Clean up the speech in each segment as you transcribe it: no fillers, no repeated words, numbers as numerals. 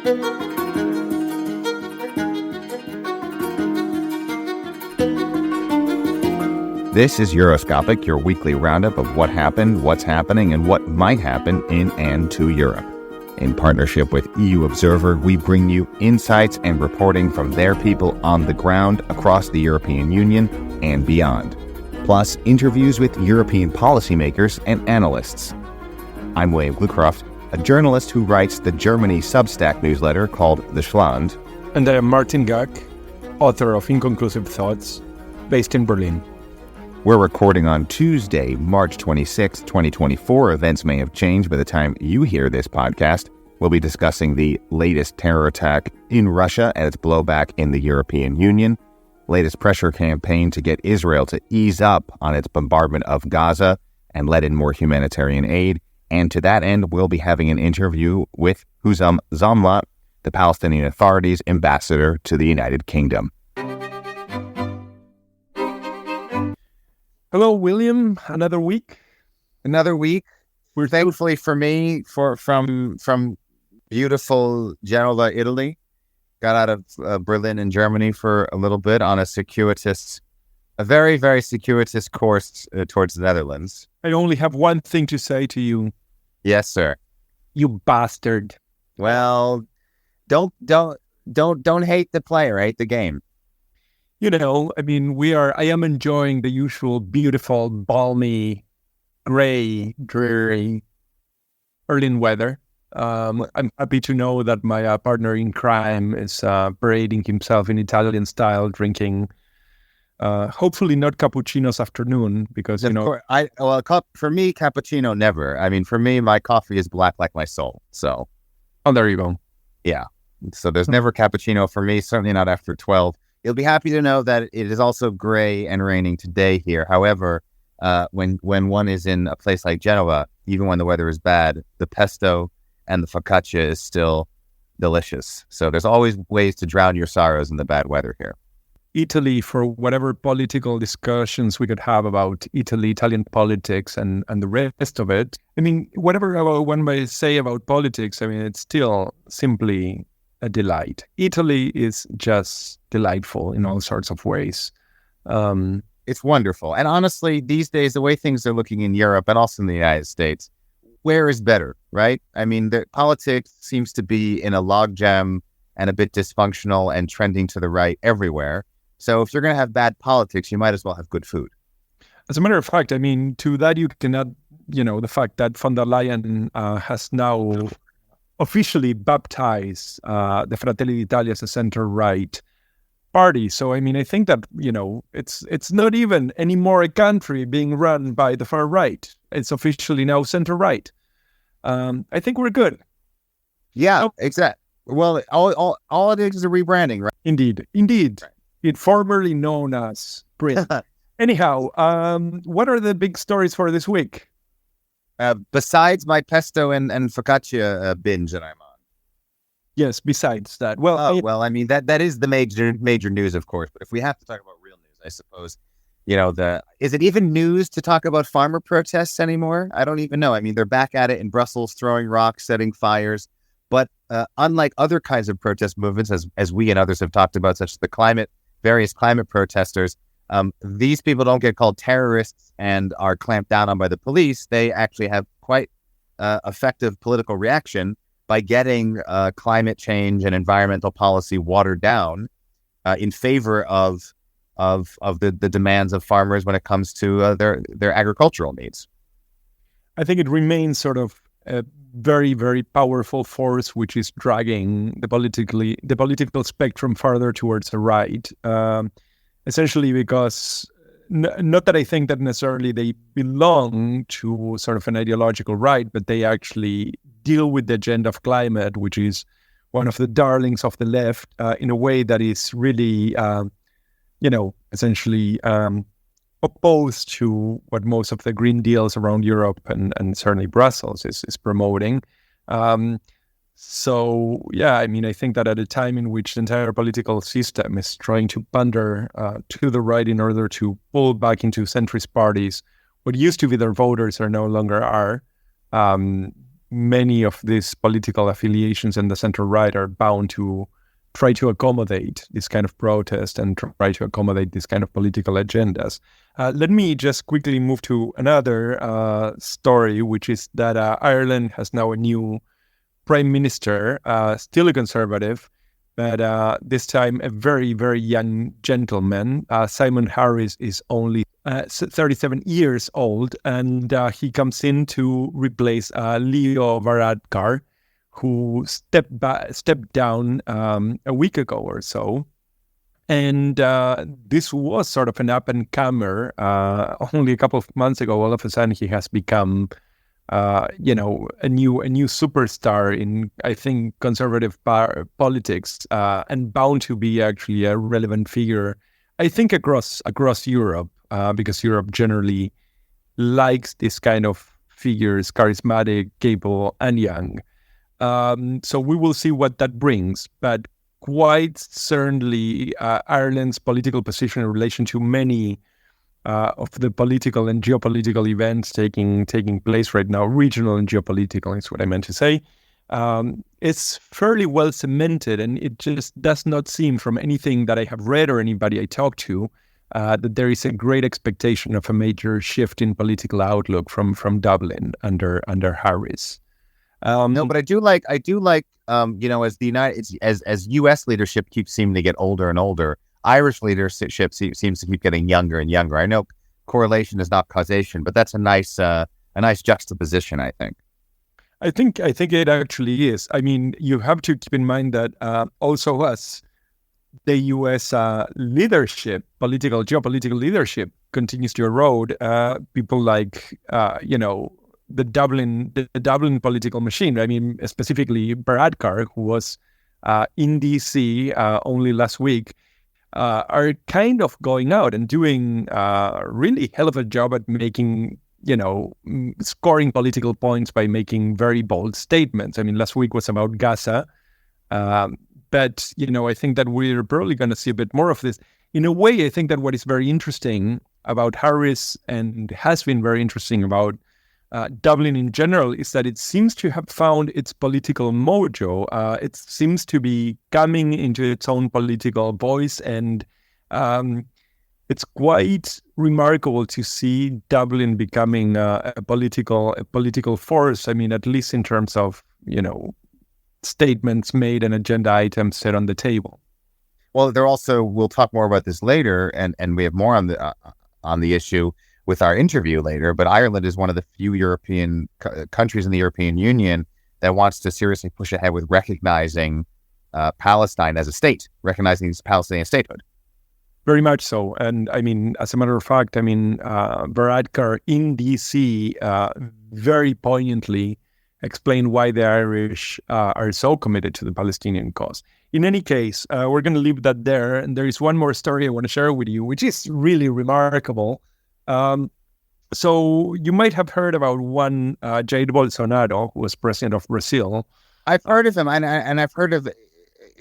This is Euroscopic, your weekly roundup of what happened, what's happening, and what might happen in and to Europe. In partnership with EU Observer, we bring you insights and reporting from their people on the ground across the European Union and beyond. Plus, interviews with European policymakers and analysts. I'm William Glucroft, a journalist who writes the Germany Substack newsletter called The Schland. And I am Martin Gack, author of Inconclusive Thoughts, based in Berlin. We're recording on Tuesday, March 26, 2024. Events may have changed by the time you hear this podcast. We'll be discussing the latest terror attack in Russia and its blowback in the European Union, latest pressure campaign to get Israel to ease up on its bombardment of Gaza and let in more humanitarian aid. And to that end, we'll be having an interview with Huzam Zomlot, the Palestinian Authority's ambassador to the United Kingdom. Hello, William. Another week. We're thankfully for me from beautiful Genoa, Italy. Got out of Berlin and Germany for a little bit on a very, very circuitous course towards the Netherlands. I only have one thing to say to you. Yes, sir. You bastard. Well, don't hate the player, hate the game. You know, I mean, I am enjoying the usual beautiful, balmy, gray, dreary Berlin weather. I'm happy to know that my partner in crime is parading himself in Italian style, drinking, hopefully not cappuccinos afternoon, because, for me, cappuccino never. I mean, for me, my coffee is black like my soul. So, oh, there you go. Yeah. So there's never cappuccino for me, certainly not after 12. You'll be happy to know that it is also gray and raining today here. However, when one is in a place like Genoa, even when the weather is bad, the pesto and the focaccia is still delicious. So there's always ways to drown your sorrows in the bad weather here. Italy, for whatever political discussions we could have about Italy, Italian politics, and the rest of it. I mean, whatever one may say about politics, I mean, it's still simply a delight. Italy is just delightful in all sorts of ways. It's wonderful. And honestly, these days, the way things are looking in Europe and also in the United States, where is better, right? I mean, the politics seems to be in a logjam and a bit dysfunctional and trending to the right everywhere. So if you're going to have bad politics, you might as well have good food. As a matter of fact, I mean, to that you can add, the fact that von der Leyen has now officially baptized the Fratelli d'Italia as a center-right party. So, I mean, I think that, it's not even anymore a country being run by the far right. It's officially now center-right. I think we're good. Yeah, exactly. Well, all it is a rebranding, right? Indeed. Right. It formerly known as Brit. Anyhow, what are the big stories for this week? Besides my pesto and focaccia binge that I'm on. Yes, besides that. Well, I mean, that is the major news, of course. But if we have to talk about real news, I suppose, is it even news to talk about farmer protests anymore? I don't even know. I mean, they're back at it in Brussels, throwing rocks, setting fires. But unlike other kinds of protest movements, as we and others have talked about, such as various climate protesters, these people don't get called terrorists and are clamped down on by the police. They actually have quite effective political reaction by getting climate change and environmental policy watered down in favor of the demands of farmers when it comes to their agricultural needs. I think it remains sort of a very, very powerful force which is dragging the political spectrum farther towards the right. Essentially because, not that I think that necessarily they belong to sort of an ideological right, but they actually deal with the agenda of climate, which is one of the darlings of the left, in a way that is really, essentially opposed to what most of the Green Deals around Europe and certainly Brussels is promoting. So, yeah, I mean, I think that at a time in which the entire political system is trying to pander to the right in order to pull back into centrist parties, what used to be their voters are no longer are, many of these political affiliations in the center right are bound to try to accommodate this kind of protest and try to accommodate this kind of political agendas. Let me just quickly move to another story, which is that Ireland has now a new prime minister, still a conservative, but this time a very, very young gentleman. Simon Harris is only 37 years old, and he comes in to replace Leo Varadkar, who stepped down a week ago or so. And this was sort of an up-and-comer. Only a couple of months ago, all of a sudden, he has become, a new superstar in, I think, conservative politics, and bound to be actually a relevant figure, I think, across Europe, because Europe generally likes this kind of figures, charismatic, capable, and young. So we will see what that brings, but quite certainly Ireland's political position in relation to many of the political and geopolitical events taking place right now, regional and geopolitical is what I meant to say, it's fairly well cemented, and it just does not seem from anything that I have read or anybody I talked to that there is a great expectation of a major shift in political outlook from Dublin under Harris. No, but I do like, as as U.S. leadership keeps seeming to get older and older, Irish leadership seems to keep getting younger and younger. I know correlation is not causation, but that's a nice juxtaposition, I think. I think it actually is. I mean, you have to keep in mind that also the U.S. leadership, geopolitical leadership, continues to erode. People like the Dublin political machine. I mean, specifically Varadkar, who was in D.C. Only last week, are kind of going out and doing really hell of a job at making, scoring political points by making very bold statements. I mean, last week was about Gaza, but I think that we're probably going to see a bit more of this. In a way, I think that what is very interesting about Harris, and has been very interesting about Dublin in general, is that it seems to have found its political mojo. It seems to be coming into its own political voice, and it's quite remarkable to see Dublin becoming a political force. I mean, at least in terms of statements made and agenda items set on the table. Well, we'll talk more about this later, and we have more on the issue with our interview later, but Ireland is one of the few European countries in the European Union that wants to seriously push ahead with recognizing Palestine as a state, recognizing its Palestinian statehood. Very much so. And I mean, as a matter of fact, Varadkar in D.C. Very poignantly explained why the Irish are so committed to the Palestinian cause. In any case, we're going to leave that there. And there is one more story I want to share with you, which is really remarkable. So you might have heard about one Jair Bolsonaro, who was president of Brazil. I've heard of him, and I've heard of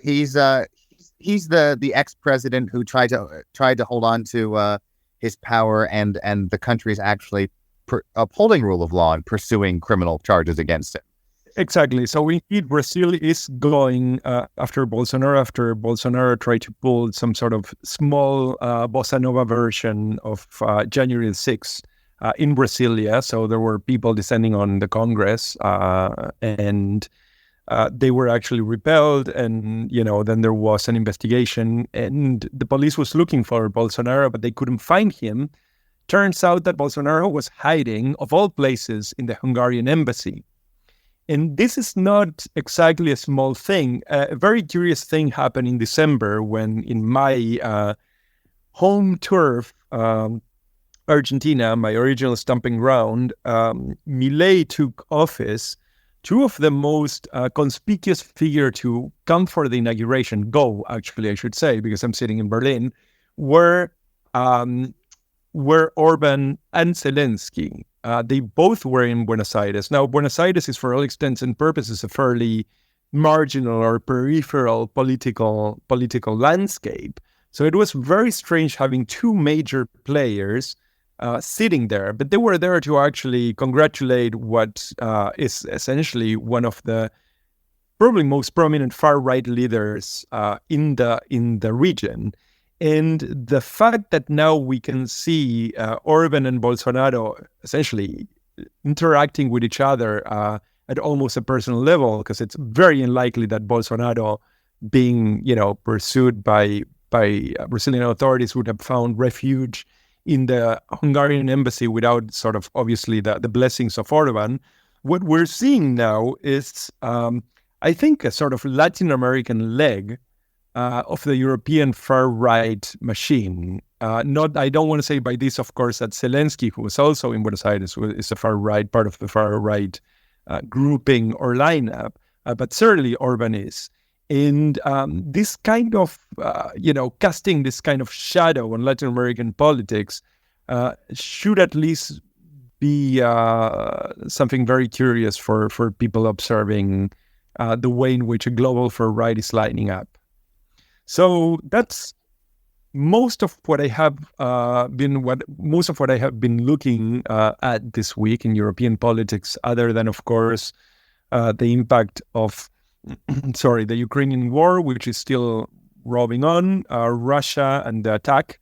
he's the ex-president who tried to hold on to his power, and the country's actually upholding rule of law and pursuing criminal charges against him. Exactly. So indeed, Brazil is going after Bolsonaro. After Bolsonaro tried to pull some sort of small bossa nova version of January 6th in Brasilia. So there were people descending on the Congress, and they were actually repelled. And then there was an investigation, and the police was looking for Bolsonaro, but they couldn't find him. Turns out that Bolsonaro was hiding, of all places, in the Hungarian embassy. And this is not exactly a small thing. A very curious thing happened in December when, in my home turf, Argentina, my original stomping ground, Milei took office. Two of the most conspicuous figures to come for the inauguration, actually, I should say, because I'm sitting in Berlin, were Orban and Zelensky. They both were in Buenos Aires. Now, Buenos Aires is, for all intents and purposes, a fairly marginal or peripheral political landscape. So it was very strange having two major players sitting there, but they were there to actually congratulate what is essentially one of the probably most prominent far-right leaders in the region. And the fact that now we can see Orban and Bolsonaro essentially interacting with each other at almost a personal level, because it's very unlikely that Bolsonaro, being pursued by Brazilian authorities, would have found refuge in the Hungarian embassy without sort of obviously the blessings of Orban. What we're seeing now is, I think, a sort of Latin American leg of the European far-right machine. I don't want to say by this, of course, that Zelensky, who was also in Buenos Aires, is a far-right, part of the far-right grouping or lineup, but certainly Orban is. And this kind of, casting this kind of shadow on Latin American politics should at least be something very curious for people observing the way in which a global far-right is lining up. So that's most of what I have been looking at this week in European politics, other than, of course, the impact of the Ukrainian war, which is still rolling on, Russia and the attack,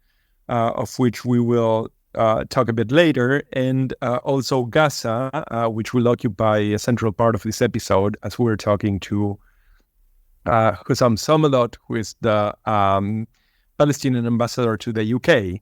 of which we will talk a bit later, and also Gaza, which will occupy a central part of this episode as we're talking to Hussam Zomlot, who is the Palestinian ambassador to the UK.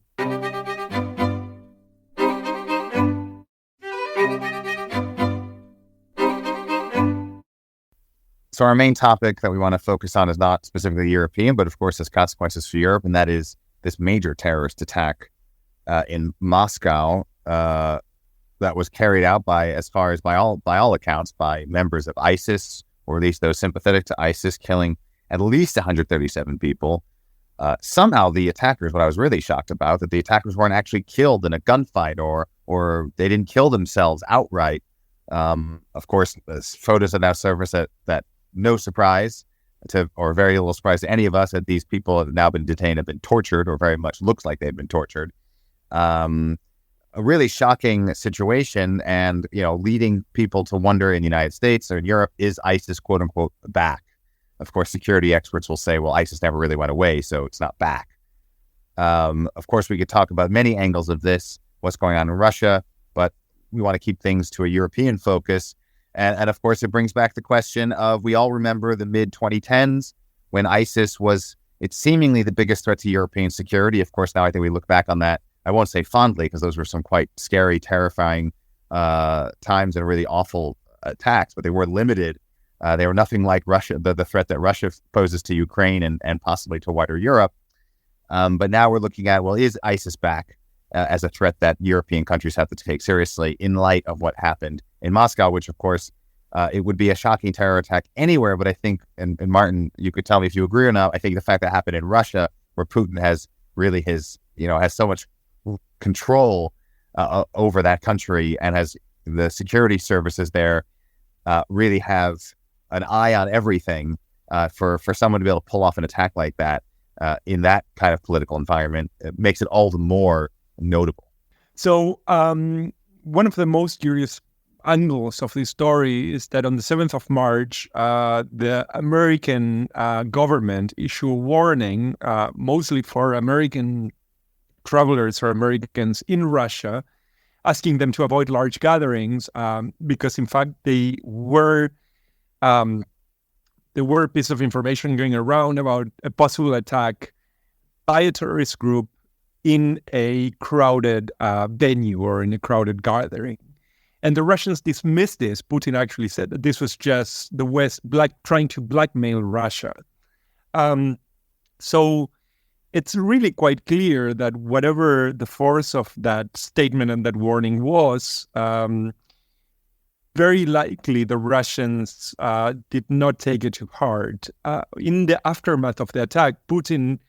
So our main topic that we want to focus on is not specifically European, but of course has consequences for Europe, and that is this major terrorist attack in Moscow that was carried out by all accounts, by members of ISIS, or at least those sympathetic to ISIS, killing at least 137 people. Somehow the attackers, what I was really shocked about, that the attackers weren't actually killed in a gunfight or they didn't kill themselves outright. Of course, photos have now surfaced that no surprise or very little surprise to any of us, that these people have now been detained, have been tortured, or very much looks like they've been tortured. A really shocking situation, and leading people to wonder in the United States or in Europe, is ISIS quote unquote back? Of course, security experts will say, well, ISIS never really went away, so it's not back. Of course, we could talk about many angles of this, what's going on in Russia, but we want to keep things to a European focus. And of course, it brings back the question of, we all remember the mid-2010s when ISIS was, it's seemingly the biggest threat to European security. Of course, now I think we look back on that, I won't say fondly, because those were some quite scary, terrifying times and really awful attacks, but they were limited. They were nothing like Russia, the threat that Russia poses to Ukraine and possibly to wider Europe. But now we're looking at, well, is ISIS back as a threat that European countries have to take seriously in light of what happened in Moscow, which, of course, it would be a shocking terror attack anywhere. But I think, and Martin, you could tell me if you agree or not, I think the fact that happened in Russia, where Putin has really has so much control over that country, and has the security services there really have an eye on everything, for someone to be able to pull off an attack like that in that kind of political environment, it makes it all the more notable. So one of the most curious angles of this story is that on the 7th of March, the American government issued a warning, mostly for American travelers or Americans in Russia, asking them to avoid large gatherings, because in fact there were a piece of information going around about a possible attack by a terrorist group in a crowded venue or in a crowded gathering. And the Russians dismissed this. Putin actually said that this was just the West trying to blackmail Russia. So it's really quite clear that whatever the force of that statement and that warning was, very likely the Russians did not take it to heart. In the aftermath of the attack, Putin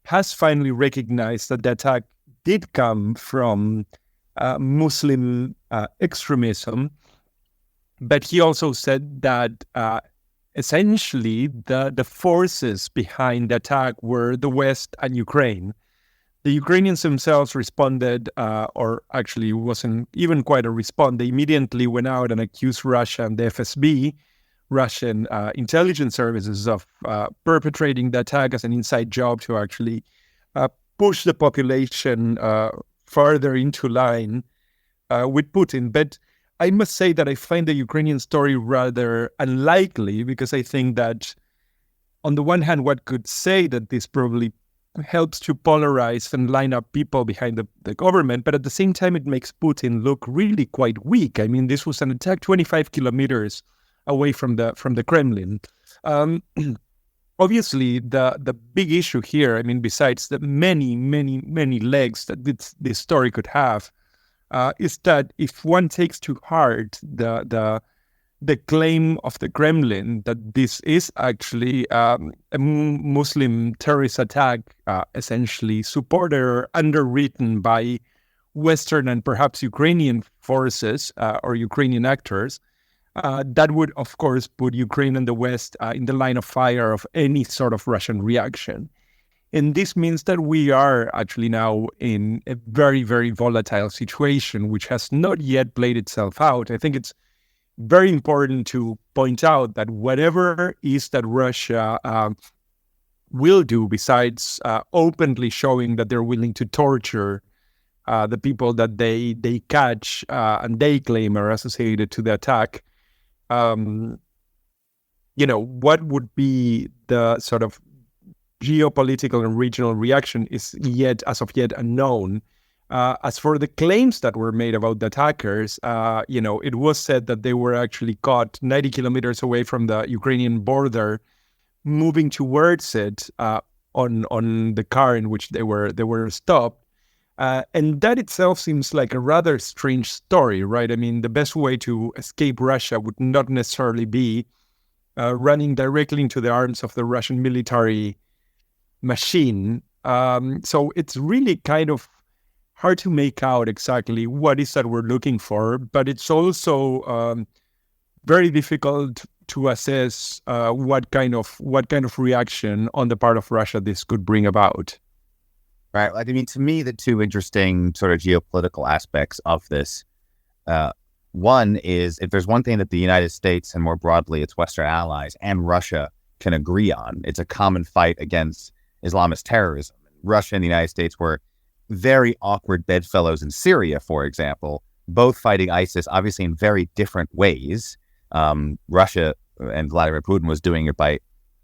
has finally recognized that the attack did come from Muslim extremism, but he also said that essentially the forces behind the attack were the West and Ukraine. The Ukrainians themselves responded, or actually wasn't even quite a response. They immediately went out and accused Russia and the FSB, Russian intelligence services, of perpetrating the attack as an inside job to actually push the population further into line with Putin. But I must say that I find the Ukrainian story rather unlikely, because I think that on the one hand, one could say that this probably helps to polarize and line up people behind the government, but at the same time, it makes Putin look really quite weak. I mean, this was an attack 25 kilometers away from the Kremlin. Obviously, the big issue here, I mean, besides the many legs that this story could have, is that if one takes to heart the claim of the Kremlin that this is actually a Muslim terrorist attack, essentially supported or underwritten by Western and perhaps Ukrainian forces or Ukrainian actors, that would, of course, put Ukraine and the West in the line of fire of any sort of Russian reaction. And this means that we are actually now in a very, very volatile situation, which has not yet played itself out. I think it's very important to point out that whatever is that Russia will do, besides openly showing that they're willing to torture the people that they catch and they claim are associated to the attack, what would be the sort of geopolitical and regional reaction is as of yet unknown. As for the claims that were made about the attackers, it was said that they were actually caught 90 kilometers away from the Ukrainian border, moving towards it on the car in which they were stopped. And that itself seems like a rather strange story, right? I mean, the best way to escape Russia would not necessarily be running directly into the arms of the Russian military machine. So it's really kind of hard to make out exactly what is that we're looking for, but it's also very difficult to assess what kind of reaction on the part of Russia this could bring about. Right. I mean, to me, the two interesting sort of geopolitical aspects of this, one is, if there's one thing that the United States and more broadly its Western allies and Russia can agree on, it's a common fight against Islamist terrorism. Russia and the United States were very awkward bedfellows in Syria, for example, both fighting ISIS, obviously in very different ways. Russia and Vladimir Putin was doing it by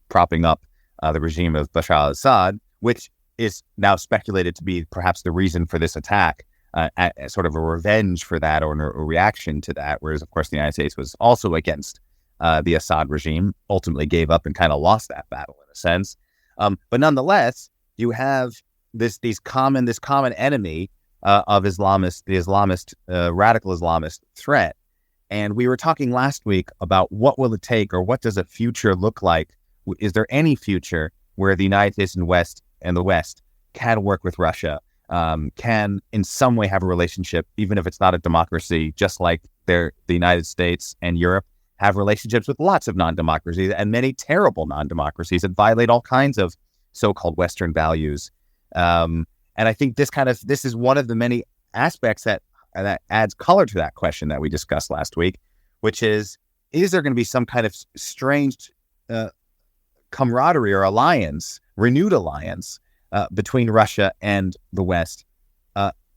propping up the regime of Bashar al-Assad, which is now speculated to be perhaps the reason for this attack, as sort of a revenge for that or a reaction to that, whereas, of course, the United States was also against the Assad regime, ultimately gave up and kind of lost that battle in a sense. But nonetheless, you have this common enemy of the Islamist radical Islamist threat. And we were talking last week about what will it take, or what does a future look like? Is there any future where the United States and the West can work with Russia, can in some way have a relationship, even if it's not a democracy, just like the United States and Europe have relationships with lots of non-democracies and many terrible non-democracies that violate all kinds of so-called Western values. And I think this is one of the many aspects that adds color to that question that we discussed last week, which is there going to be some kind of strange camaraderie or renewed alliance between Russia and the West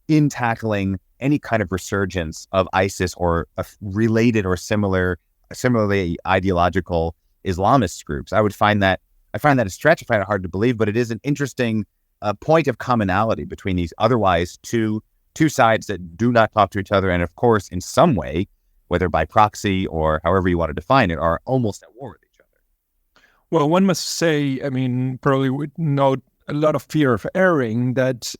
in tackling any kind of resurgence of ISIS or related or similarly ideological Islamist groups? I find that a stretch. I find it hard to believe, but it is an interesting point of commonality between these otherwise two sides that do not talk to each other, and of course, in some way, whether by proxy or however you want to define it, are almost at war with each other. Well, one must say, I mean, probably with a lot of fear of erring, that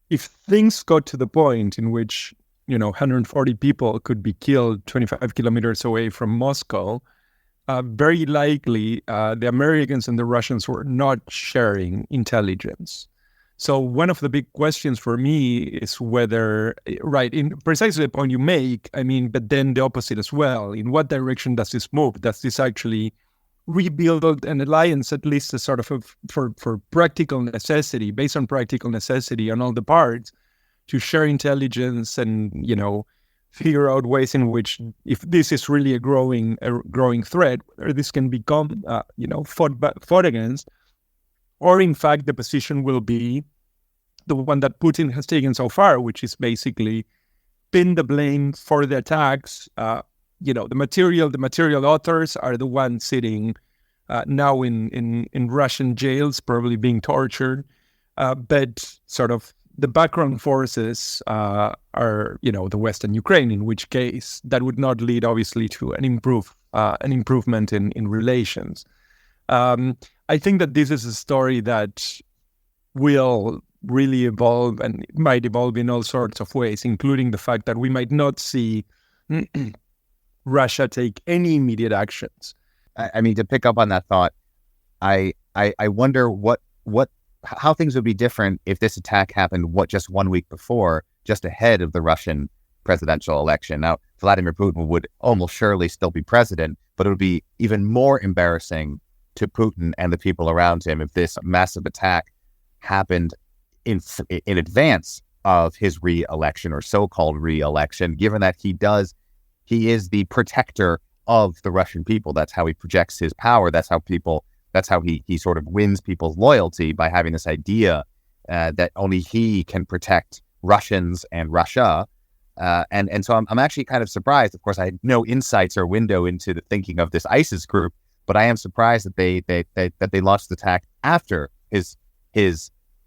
if things got to the point in which 140 people could be killed 25 kilometers away from Moscow, very likely the Americans and the Russians were not sharing intelligence. So one of the big questions for me is whether, right, in precisely the point you make, I mean, but then the opposite as well. In what direction does this move? Does this actually rebuild an alliance, at least a sort of for practical necessity, based on practical necessity on all the parts, to share intelligence and, figure out ways in which, if this is really a growing threat, or this can become, fought against, or in fact the position will be the one that Putin has taken so far, which is basically pin the blame for the attacks. The material authors are the ones sitting now in Russian jails, probably being tortured. But sort of the background forces are, the Western Ukraine, in which case that would not lead, obviously, to an improvement in relations. I think that this is a story that will really evolve, and it might evolve in all sorts of ways, including the fact that we might not see Russia take any immediate actions. I mean, to pick up on that thought, I wonder how things would be different if this attack happened just 1 week before, just ahead of the Russian presidential election. Now, Vladimir Putin would almost surely still be president, but it would be even more embarrassing to Putin and the people around him if this massive attack happened in advance of his re-election, or so-called re-election, given that he is the protector of the Russian people. That's how he projects his power. That's how he sort of wins people's loyalty, by having this idea that only he can protect Russians and Russia. And so I'm actually kind of surprised. Of course, I had no insights or window into the thinking of this ISIS group, but I am surprised that they launched the attack after his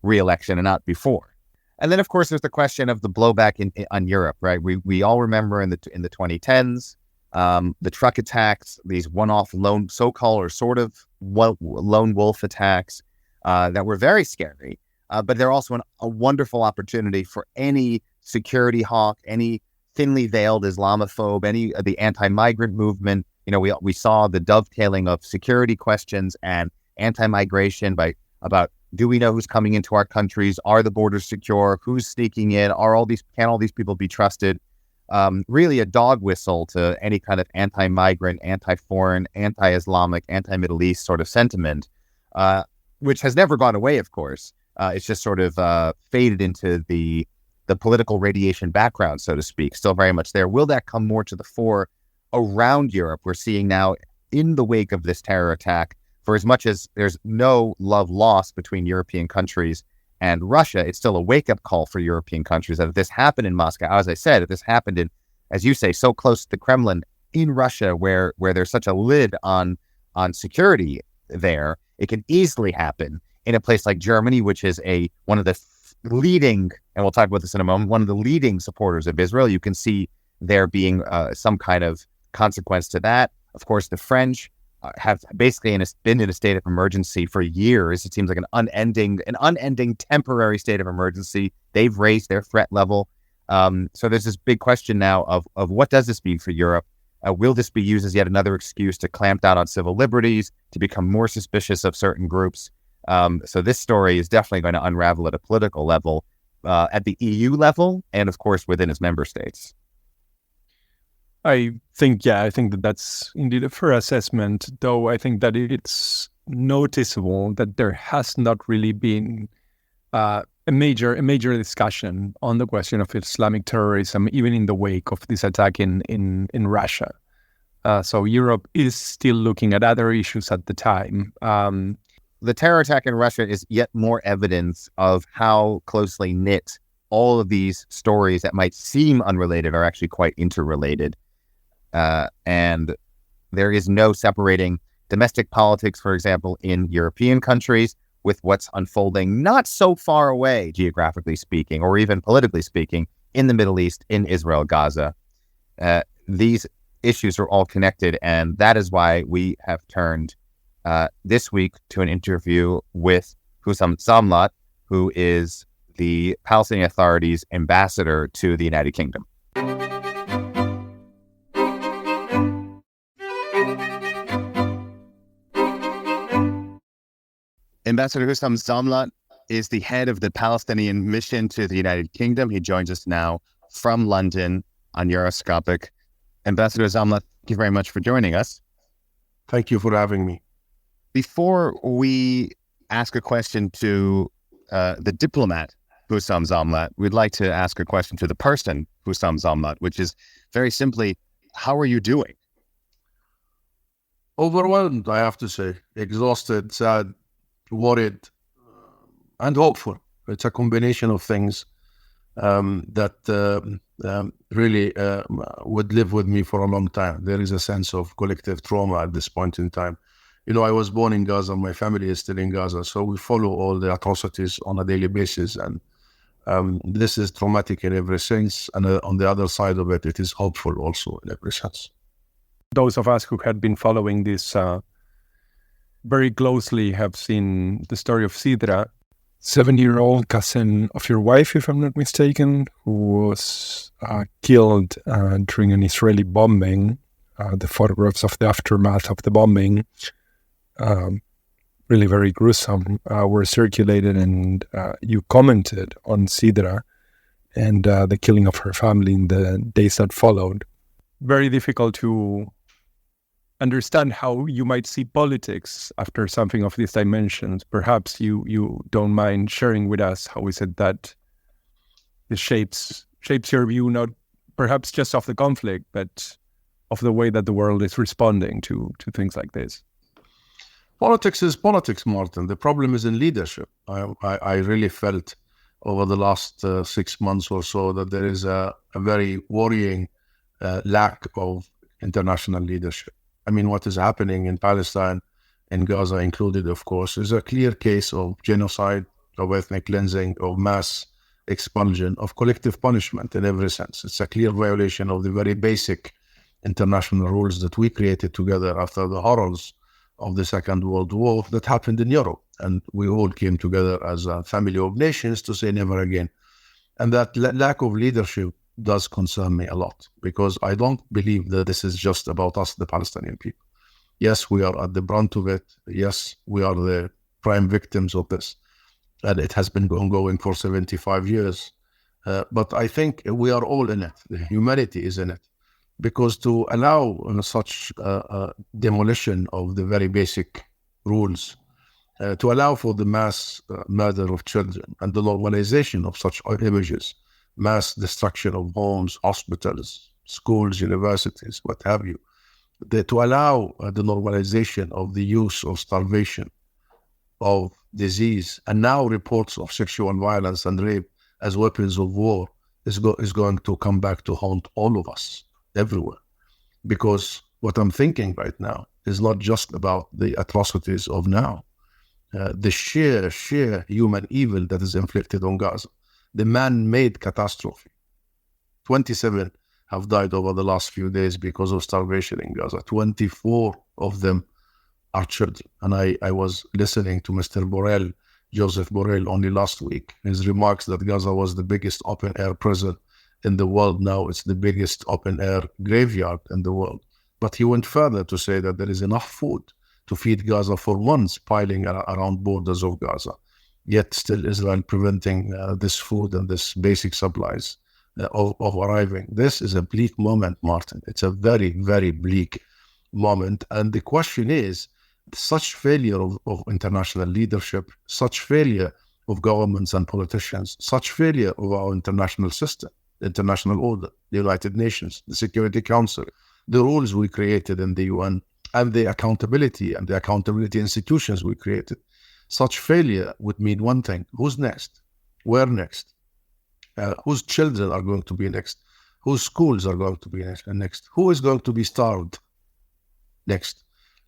re-election and not before. And then, of course, there's the question of the blowback on Europe, right? We all remember in the 2010s, the truck attacks, these one-off so-called or sort of lone wolf attacks that were very scary. But they're also a wonderful opportunity for any security hawk, any thinly veiled Islamophobe, any of the anti-migrant movement. We saw the dovetailing of security questions and anti-migration about, do we know who's coming into our countries? Are the borders secure? Who's sneaking in? Can all these people be trusted? Really a dog whistle to any kind of anti-migrant, anti-foreign, anti-Islamic, anti-Middle East sort of sentiment, which has never gone away, of course. It's just sort of faded into the political radiation background, so to speak, still very much there. Will that come more to the fore around Europe? We're seeing now, in the wake of this terror attack, for as much as there's no love lost between European countries and Russia, it's still a wake-up call for European countries that if this happened in Moscow, as I said, if this happened in, as you say, so close to the Kremlin in Russia, where there's such a lid on security there, it can easily happen in a place like Germany, which is one of the leading, and we'll talk about this in a moment, one of the leading supporters of Israel. You can see there being some kind of consequence to that. Of course, the French have basically been in a state of emergency for years. It seems like an unending temporary state of emergency. They've raised their threat level. So there's this big question now of what does this mean for Europe? Will this be used as yet another excuse to clamp down on civil liberties, to become more suspicious of certain groups? So this story is definitely going to unravel at a political level, at the EU level, and of course within its member states. I think that that's indeed a fair assessment, though I think that it's noticeable that there has not really been a major discussion on the question of Islamic terrorism, even in the wake of this attack in Russia. So Europe is still looking at other issues at the time. The terror attack in Russia is yet more evidence of how closely knit all of these stories that might seem unrelated are actually quite interrelated. And there is no separating domestic politics, for example, in European countries with what's unfolding not so far away, geographically speaking, or even politically speaking, in the Middle East, in Israel, Gaza. These issues are all connected, and that is why we have turned this week to an interview with Hussam Zomlot, who is the Palestinian Authority's ambassador to the United Kingdom. Ambassador Hussam Zomlot is the head of the Palestinian mission to the United Kingdom. He joins us now from London on Euroscopic. Ambassador Zomlot, thank you very much for joining us. Thank you for having me. Before we ask a question to the diplomat, Hussam Zomlot, we'd like to ask a question to the person, Hussam Zomlot, which is very simply, how are you doing? Overwhelmed, I have to say. Exhausted, sad, worried, and hopeful. It's a combination of things that really would live with me for a long time. There is a sense of collective trauma at this point in time. I was born in Gaza. My family is still in Gaza. So we follow all the atrocities on a daily basis. And this is traumatic in every sense. And on the other side of it, it is hopeful also in every sense. Those of us who had been following this very closely have seen the story of Sidra, 70-year-old cousin of your wife, if I'm not mistaken, who was killed during an Israeli bombing. The photographs of the aftermath of the bombing, really very gruesome, were circulated, and you commented on Sidra and the killing of her family in the days that followed. Very difficult to understand how you might see politics after something of these dimensions. Perhaps you don't mind sharing with us how is it that this shapes your view, not perhaps just of the conflict, but of the way that the world is responding to things like this. Politics is politics, Martin. The problem is in leadership. I really felt over the last 6 months or so that there is a very worrying lack of international leadership. I mean, what is happening in Palestine, in Gaza included, of course, is a clear case of genocide, of ethnic cleansing, of mass expulsion, of collective punishment in every sense. It's a clear violation of the very basic international rules that we created together after the horrors of the Second World War that happened in Europe. And we all came together as a family of nations to say never again. And that lack of leadership does concern me a lot, because I don't believe that this is just about us, the Palestinian people. Yes, we are at the brunt of it. Yes, we are the prime victims of this. And it has been ongoing for 75 years. But I think we are all in it. The humanity is in it. Because to allow such demolition of the very basic rules, to allow for the mass murder of children and the normalization of such images, mass destruction of homes, hospitals, schools, universities, what have you, to allow the normalization of the use of starvation, of disease, and now reports of sexual violence and rape as weapons of war is going to come back to haunt all of us, everywhere. Because what I'm thinking right now is not just about the atrocities of now, the sheer human evil that is inflicted on Gaza, the man-made catastrophe. 27 have died over the last few days because of starvation in Gaza. 24 of them are children. And I was listening to Mr. Borrell, Joseph Borrell, only last week. His remarks that Gaza was the biggest open-air prison in the world. Now it's the biggest open-air graveyard in the world. But he went further to say that there is enough food to feed Gaza for months, piling around borders of Gaza. Yet still Israel preventing this food and this basic supplies of arriving. This is a bleak moment, Martin. It's a very, very bleak moment. And the question is, such failure of international leadership, such failure of governments and politicians, such failure of our international system, the international order, the United Nations, the Security Council, the rules we created in the UN, and the accountability institutions we created. Such failure would mean one thing: who's next? Where next? Whose children are going to be next? Whose schools are going to be next? Who is going to be starved next?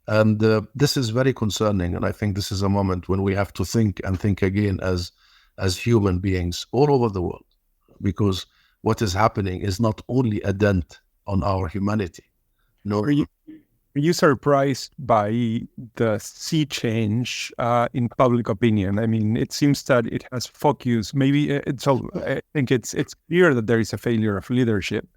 And this is very concerning. And I think this is a moment when we have to think and think again as human beings all over the world, because what is happening is not only a dent on our humanity. No. Are you surprised by the sea change in public opinion? I mean, it seems that it has focused. I think it's clear that there is a failure of leadership,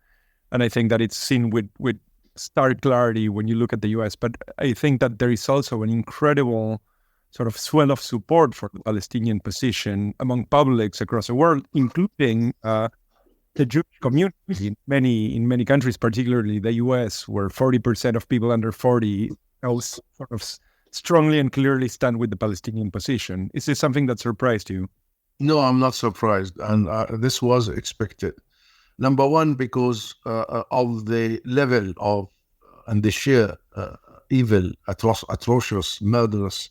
and I think that it's seen with stark clarity when you look at the U.S. But I think that there is also an incredible sort of swell of support for the Palestinian position among publics across the world, including the Jewish community in many countries, particularly the U.S., where 40% of people under 40 sort of strongly and clearly stand with the Palestinian position. Is this something that surprised you? No, I'm not surprised. And this was expected. Number one, because of the level of and the sheer evil, atrocious, murderous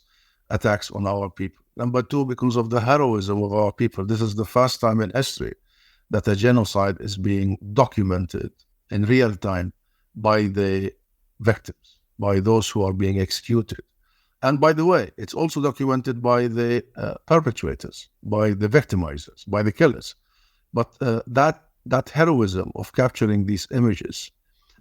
attacks on our people. Number two, because of the heroism of our people. This is the first time in history that a genocide is being documented in real time by the victims, by those who are being executed. And by the way, it's also documented by the perpetrators, by the victimizers, by the killers. But that heroism of capturing these images,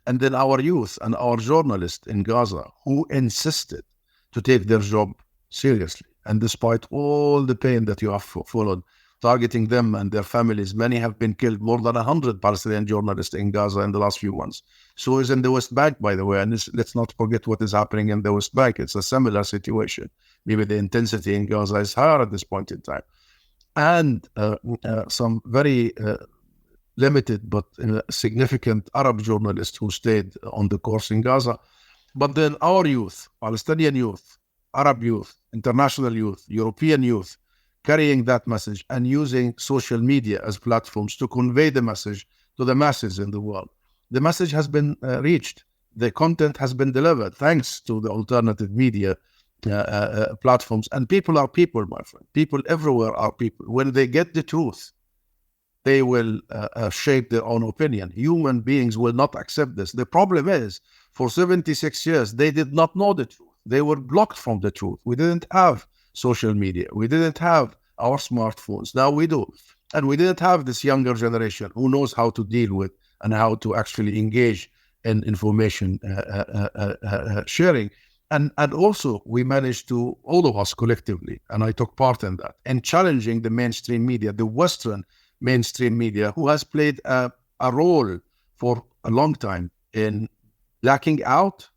and then our youth and our journalists in Gaza who insisted to take their job seriously, and despite all the pain that you have followed, targeting them and their families, many have been killed. More than 100 Palestinian journalists in Gaza in the last few months. So is in the West Bank, by the way, and let's not forget what is happening in the West Bank. It's a similar situation. Maybe the intensity in Gaza is higher at this point in time. And some very limited but significant Arab journalists who stayed on the course in Gaza. But then our youth, Palestinian youth, Arab youth, international youth, European youth, carrying that message and using social media as platforms to convey the message to the masses in the world. The message has been reached. The content has been delivered thanks to the alternative media platforms. And people are people, my friend. People everywhere are people. When they get the truth, they will shape their own opinion. Human beings will not accept this. The problem is, for 76 years, they did not know the truth. They were blocked from the truth. We didn't have social media. We didn't have our smartphones. Now we do. And we didn't have this younger generation who knows how to deal with and how to actually engage in information sharing. And also we managed to, all of us collectively, and I took part in that, and challenging the mainstream media, the Western mainstream media, who has played a role for a long time in blacking out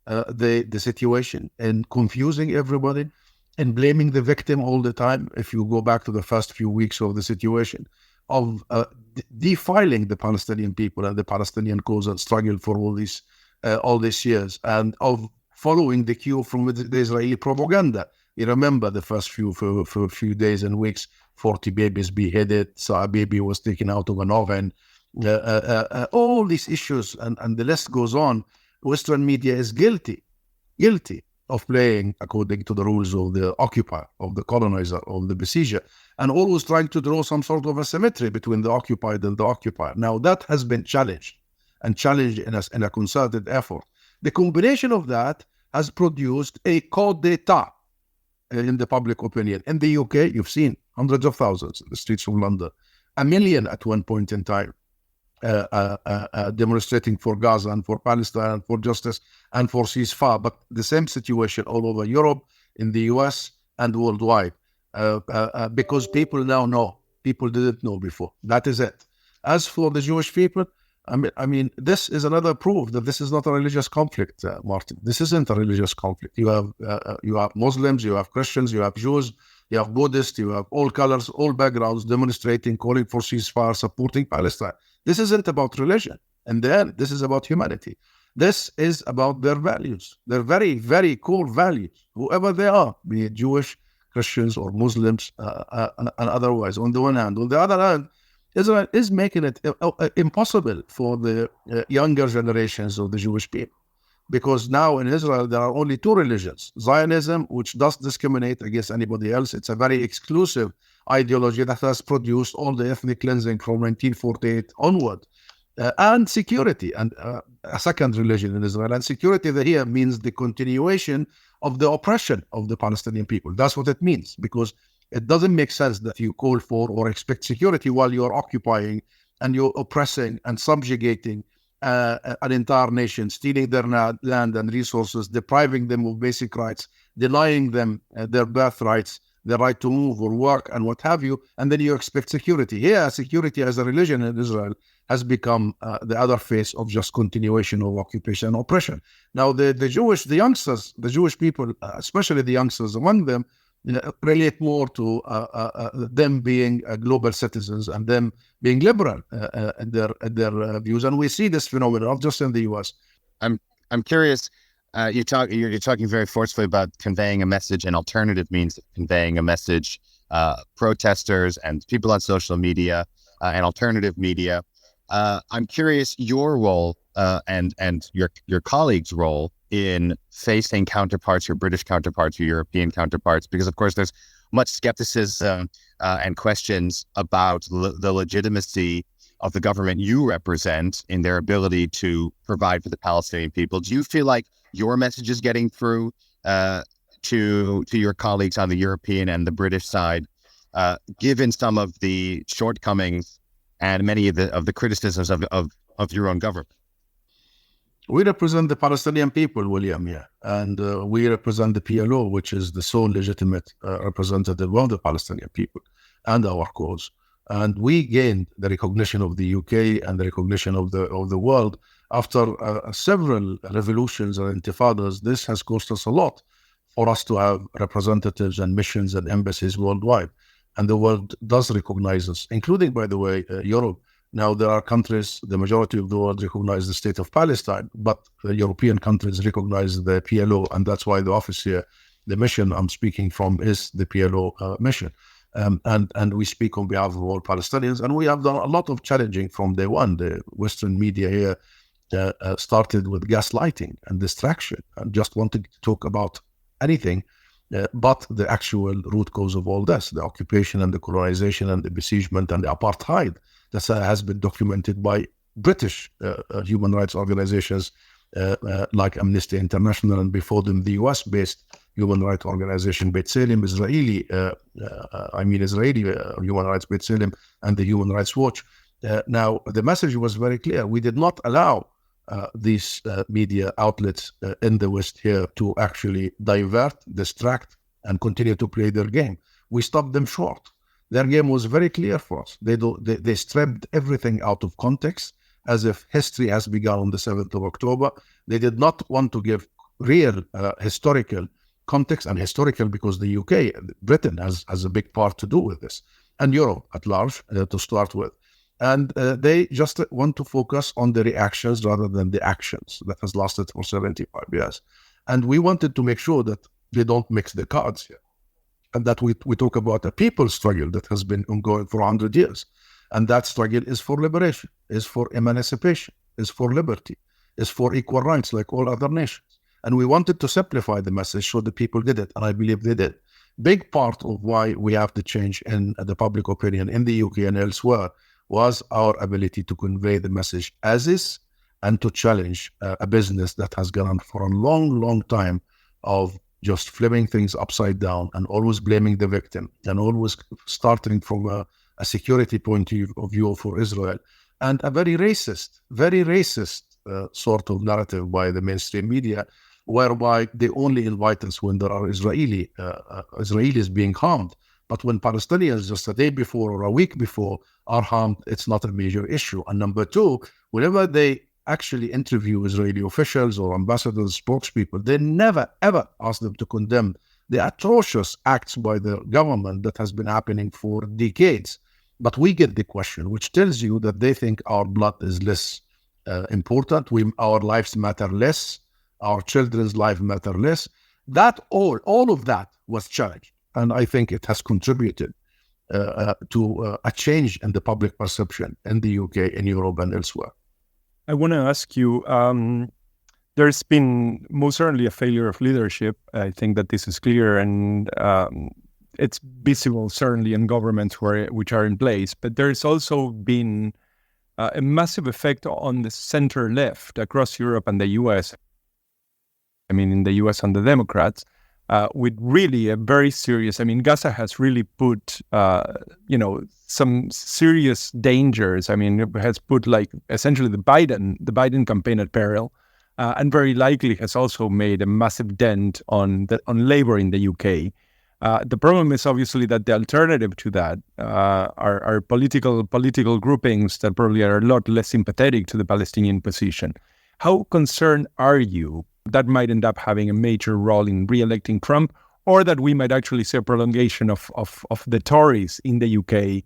the situation and confusing everybody and blaming the victim all the time. If you go back to the first few weeks of the situation, of defiling the Palestinian people and the Palestinian cause and struggle for all these years, and of following the cue from the Israeli propaganda. You remember the first few days and weeks, 40 babies beheaded, so a baby was taken out of an oven, all these issues, and the list goes on. Western media is guilty of playing according to the rules of the occupier, of the colonizer, of the besieger, and always trying to draw some sort of a symmetry between the occupied and the occupier. Now that has been challenged in a concerted effort. The combination of that has produced a coup d'etat in the public opinion. In the UK, you've seen hundreds of thousands in the streets of London, 1 million at one point in time, demonstrating for Gaza and for Palestine and for justice and for ceasefire. But the same situation all over Europe, in the US and worldwide, because people now know. People didn't know before. That is it. As for the Jewish people, I mean, this is another proof that this is not a religious conflict, Martin. This isn't a religious conflict. You have Muslims, you have Christians, you have Jews, you have Buddhists, you have all colors, all backgrounds demonstrating, calling for ceasefire, supporting Palestine. This isn't about religion. In the end, this is about humanity. This is about their values, their very, very core values, whoever they are, be it Jewish, Christians, or Muslims, and otherwise, on the one hand. On the other hand, Israel is making it impossible for the younger generations of the Jewish people. Because now in Israel, there are only two religions. Zionism, which does discriminate against anybody else. It's a very exclusive ideology that has produced all the ethnic cleansing from 1948 onward. And security, and a second religion in Israel. And security here means the continuation of the oppression of the Palestinian people. That's what it means, because it doesn't make sense that you call for or expect security while you're occupying and you're oppressing and subjugating an entire nation, stealing their land and resources, depriving them of basic rights, denying them their birthrights, the right to move or work and what have you, and then you expect security. Here, security as a religion in Israel has become the other face of just continuation of occupation and oppression. Now, the youngsters, the Jewish people, especially the youngsters among them, relate more to them being global citizens and them being liberal in their views. And we see this phenomenon not just in the US. I'm curious. You're talking very forcefully about conveying a message and alternative means of conveying a message. Protesters and people on social media and alternative media. I'm curious your role and your colleagues' role in facing counterparts, your British counterparts, your European counterparts, because of course there's much skepticism and questions about the legitimacy of the government you represent in their ability to provide for the Palestinian people. Do you feel like your message is getting through to your colleagues on the European and the British side, given some of the shortcomings and many of the criticisms of your own government? We represent the Palestinian people, William, here, and we represent the PLO, which is the sole legitimate representative of the Palestinian people and our cause. And we gained the recognition of the UK and the recognition of the world after several revolutions and intifadas. This has cost us a lot for us to have representatives and missions and embassies worldwide. And the world does recognize us, including, by the way, Europe. Now, there are countries, the majority of the world recognize the state of Palestine, but the European countries recognize the PLO, and that's why the office here, the mission I'm speaking from, is the PLO mission. And we speak on behalf of all Palestinians, and we have done a lot of challenging from day one. The Western media here started with gaslighting and distraction and just wanted to talk about anything but the actual root cause of all this, the occupation and the colonization and the besiegement and the apartheid that has been documented by British human rights organizations like Amnesty International, and before them the US-based human rights organization B'Tselem, Israeli human rights B'Tselem, and the Human Rights Watch. Now, the message was very clear. We did not allow these media outlets in the West here to actually divert, distract, and continue to play their game. We stopped them short. Their game was very clear for us. They stripped everything out of context as if history has begun on the 7th of October. They did not want to give real historical context, and historical because the UK, Britain has a big part to do with this, and Europe at large to start with. And they just want to focus on the reactions rather than the actions that has lasted for 75 years. And we wanted to make sure that they don't mix the cards here, and that we talk about a people's struggle that has been ongoing for 100 years. And that struggle is for liberation, is for emancipation, is for liberty, is for equal rights like all other nations. And we wanted to simplify the message so the people did it, and I believe they did. Big part of why we have the change in the public opinion in the UK and elsewhere was our ability to convey the message as is and to challenge a business that has gone on for a long, long time of just flipping things upside down and always blaming the victim and always starting from a security point of view for Israel, and a very racist sort of narrative by the mainstream media, whereby they only invite us when there are Israelis being harmed. But when Palestinians just a day before or a week before are harmed, it's not a major issue. And number two, whenever they actually interview Israeli officials or ambassadors, spokespeople, they never, ever ask them to condemn the atrocious acts by the government that has been happening for decades. But we get the question, which tells you that they think our blood is less important, our lives matter less, our children's lives matter less. That all of that was challenged. And I think it has contributed to a change in the public perception in the UK, in Europe, and elsewhere. I want to ask you, there's been most certainly a failure of leadership. I think that this is clear, and it's visible certainly in governments which are in place. But there's also been a massive effect on the center left across Europe and the US. I mean, in the US on the Democrats, with really a very serious, I mean, Gaza has really put, some serious dangers. I mean, it has put like essentially the Biden campaign at peril, and very likely has also made a massive dent on labor in the UK. The problem is obviously that the alternative to that are political groupings that probably are a lot less sympathetic to the Palestinian position. How concerned are you that might end up having a major role in re-electing Trump, or that we might actually see a prolongation of the Tories in the UK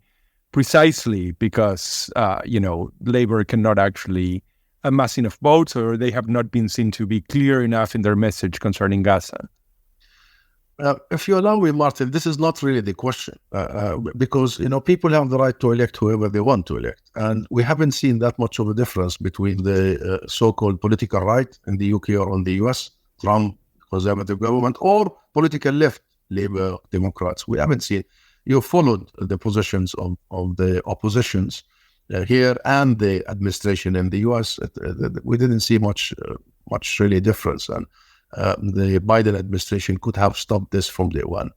precisely because, Labour cannot actually amass enough votes, or they have not been seen to be clear enough in their message concerning Gaza? If you allow me, Martin, this is not really the question, because people have the right to elect whoever they want to elect, and we haven't seen that much of a difference between the so-called political right in the UK or in the US, Trump, conservative government, or political left, Labour, Democrats. We haven't seen. You followed the positions of the oppositions here and the administration in the US. We didn't see much really difference, and the Biden administration could have stopped this from day one.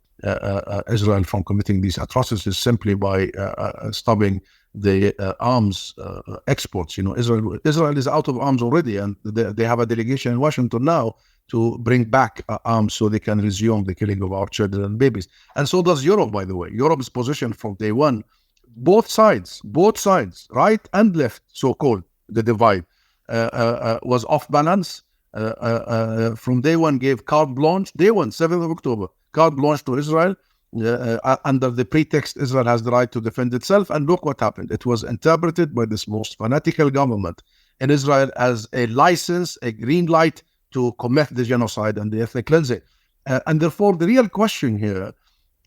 Israel from committing these atrocities simply by stopping the arms exports. Israel is out of arms already, and they have a delegation in Washington now to bring back arms so they can resume the killing of our children and babies. And so does Europe, by the way. Europe's position from day one, both sides, right and left, so-called, the divide, was off balance. From day one gave carte blanche, day one, 7th of October, carte blanche to Israel, under the pretext Israel has the right to defend itself. And look what happened. It was interpreted by this most fanatical government in Israel as a license, a green light to commit the genocide and the ethnic cleansing. And therefore, the real question here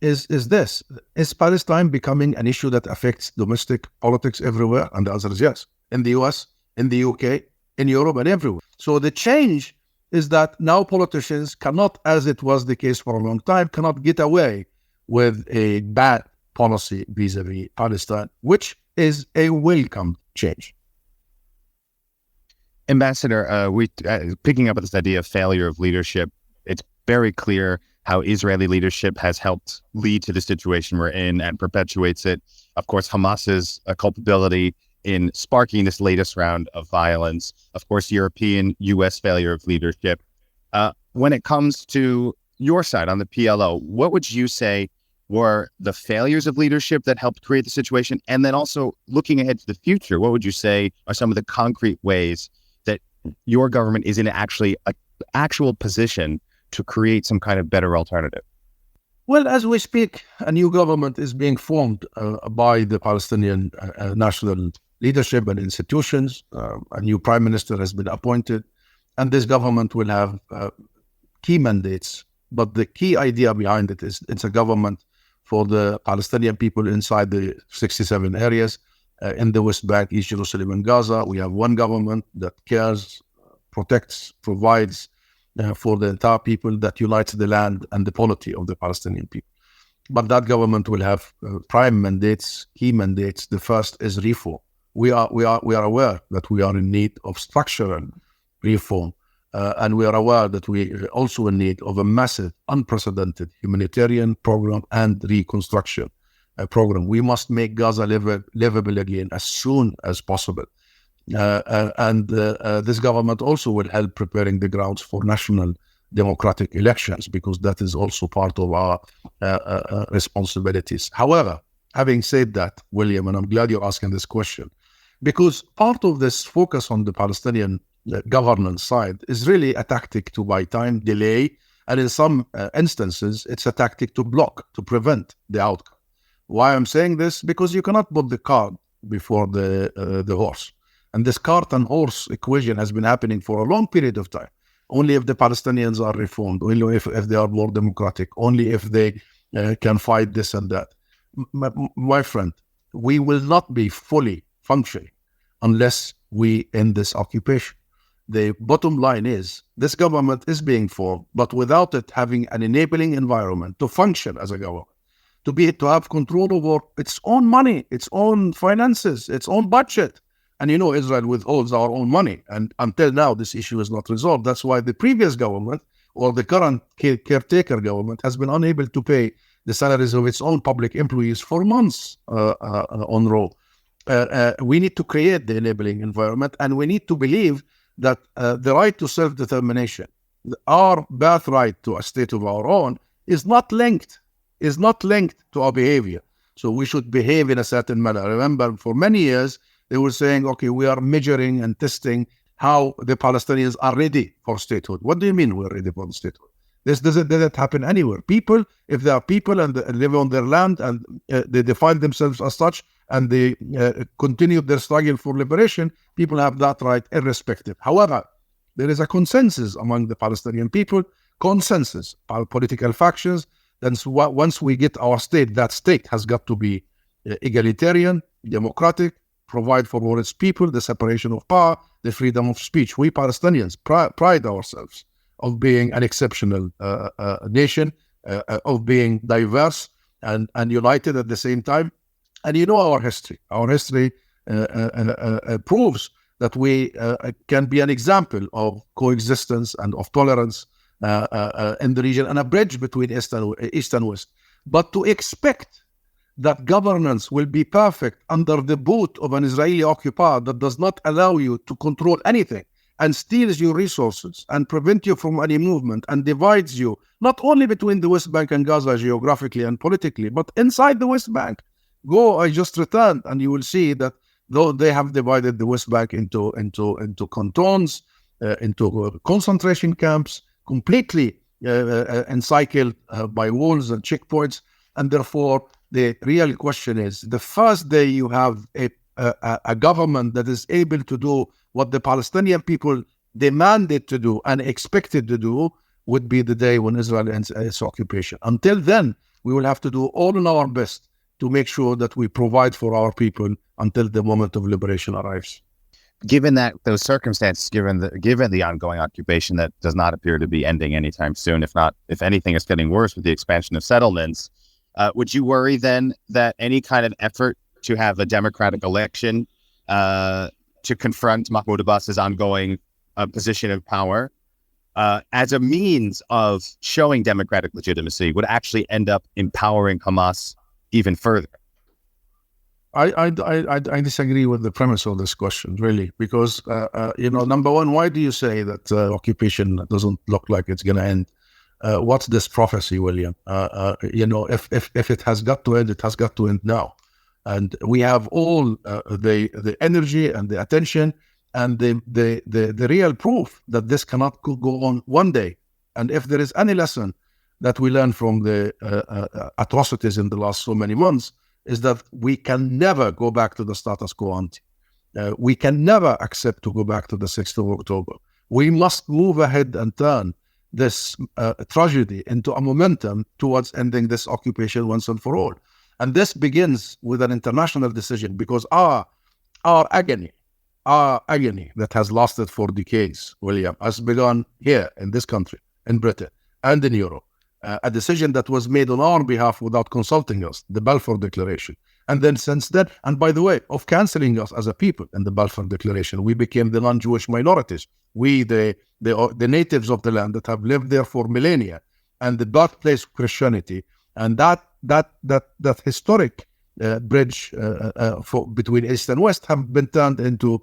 is this: is Palestine becoming an issue that affects domestic politics everywhere? And the answer is yes. In the US, in the UK, in Europe, and everywhere. So the change is that now politicians cannot, as it was the case for a long time, cannot get away with a bad policy vis-a-vis Palestine, which is a welcome change. Ambassador, picking up on this idea of failure of leadership, it's very clear how Israeli leadership has helped lead to the situation we're in and perpetuates it. Of course, Hamas's culpability in sparking this latest round of violence. Of course, European, U.S. failure of leadership. When it comes to your side on the PLO, what would you say were the failures of leadership that helped create the situation? And then also looking ahead to the future, what would you say are some of the concrete ways that your government is in actually an actual position to create some kind of better alternative? Well, as we speak, a new government is being formed by the Palestinian national leadership and institutions. A new prime minister has been appointed, and this government will have key mandates. But the key idea behind it is it's a government for the Palestinian people inside the 67 areas in the West Bank, East Jerusalem, and Gaza. We have one government that cares, protects, provides for the entire people, that unites the land and the polity of the Palestinian people. But that government will have prime mandates, key mandates. The first is reform. We are aware that we are in need of structural reform, and we are aware that we are also in need of a massive, unprecedented humanitarian program and reconstruction program. We must make Gaza livable again as soon as possible. This government also will help preparing the grounds for national democratic elections, because that is also part of our responsibilities. However, having said that, William, and I'm glad you're asking this question, because part of this focus on the Palestinian governance side is really a tactic to buy time, delay, and in some instances, it's a tactic to block, to prevent the outcome. Why I'm saying this? Because you cannot put the cart before the horse. And this cart and horse equation has been happening for a long period of time. Only if the Palestinians are reformed, only if they are more democratic, only if they can fight this and that. My friend, we will not be fully functioning unless we end this occupation. The bottom line is this government is being formed, but without it having an enabling environment to function as a government, to have control over its own money, its own finances, its own budget. And Israel withholds our own money. And until now, this issue is not resolved. That's why the previous government, or the current caretaker government, has been unable to pay the salaries of its own public employees for months on row. We need to create the enabling environment, and we need to believe that the right to self-determination, our birthright to a state of our own, is not linked to our behavior. So we should behave in a certain manner. Remember, for many years, they were saying, okay, we are measuring and testing how the Palestinians are ready for statehood. What do you mean we're ready for the statehood? This doesn't happen anywhere. People, if they are people and they live on their land and they define themselves as such, and they continue their struggle for liberation, people have that right irrespective. However, there is a consensus among the Palestinian people, consensus, political factions, then once we get our state, that state has got to be egalitarian, democratic, provide for all its people, the separation of power, the freedom of speech. We Palestinians pride ourselves of being an exceptional nation, of being diverse and united at the same time. And you know our history. Our history proves that we can be an example of coexistence and of tolerance in the region, and a bridge between East and West. But to expect that governance will be perfect under the boot of an Israeli occupier that does not allow you to control anything and steals your resources and prevent you from any movement and divides you not only between the West Bank and Gaza geographically and politically, but inside the West Bank. I just returned, and you will see that though they have divided the West Bank into cantons, into concentration camps, completely encircled by walls and checkpoints. And therefore, the real question is, the first day you have a government that is able to do what the Palestinian people demanded to do and expected to do, would be the day when Israel ends its occupation. Until then, we will have to do all in our best to make sure that we provide for our people until the moment of liberation arrives. Given those circumstances, given the ongoing occupation that does not appear to be ending anytime soon, if anything, it's getting worse with the expansion of settlements, would you worry then that any kind of effort to have a democratic election to confront Mahmoud Abbas's ongoing position of power as a means of showing democratic legitimacy would actually end up empowering Hamas even further? I disagree with the premise of this question, really, because number one, why do you say that occupation doesn't look like it's going to end? What's this prophecy, William? If it has got to end, it has got to end now, and we have all the energy and the attention and the real proof that this cannot go on one day. And if there is any lesson that we learn from the atrocities in the last so many months, is that we can never go back to the status quo ante. We can never accept to go back to the 6th of October. We must move ahead and turn this tragedy into a momentum towards ending this occupation once and for all. And this begins with an international decision, because our agony that has lasted for decades, William, has begun here in this country, in Britain and in Europe. A decision that was made on our behalf without consulting us, the Balfour Declaration. And then since then, and by the way, of cancelling us as a people in the Balfour Declaration, we became the non-Jewish minorities. We, the natives of the land that have lived there for millennia, and the birthplace of Christianity. And that historic bridge between East and West have been turned into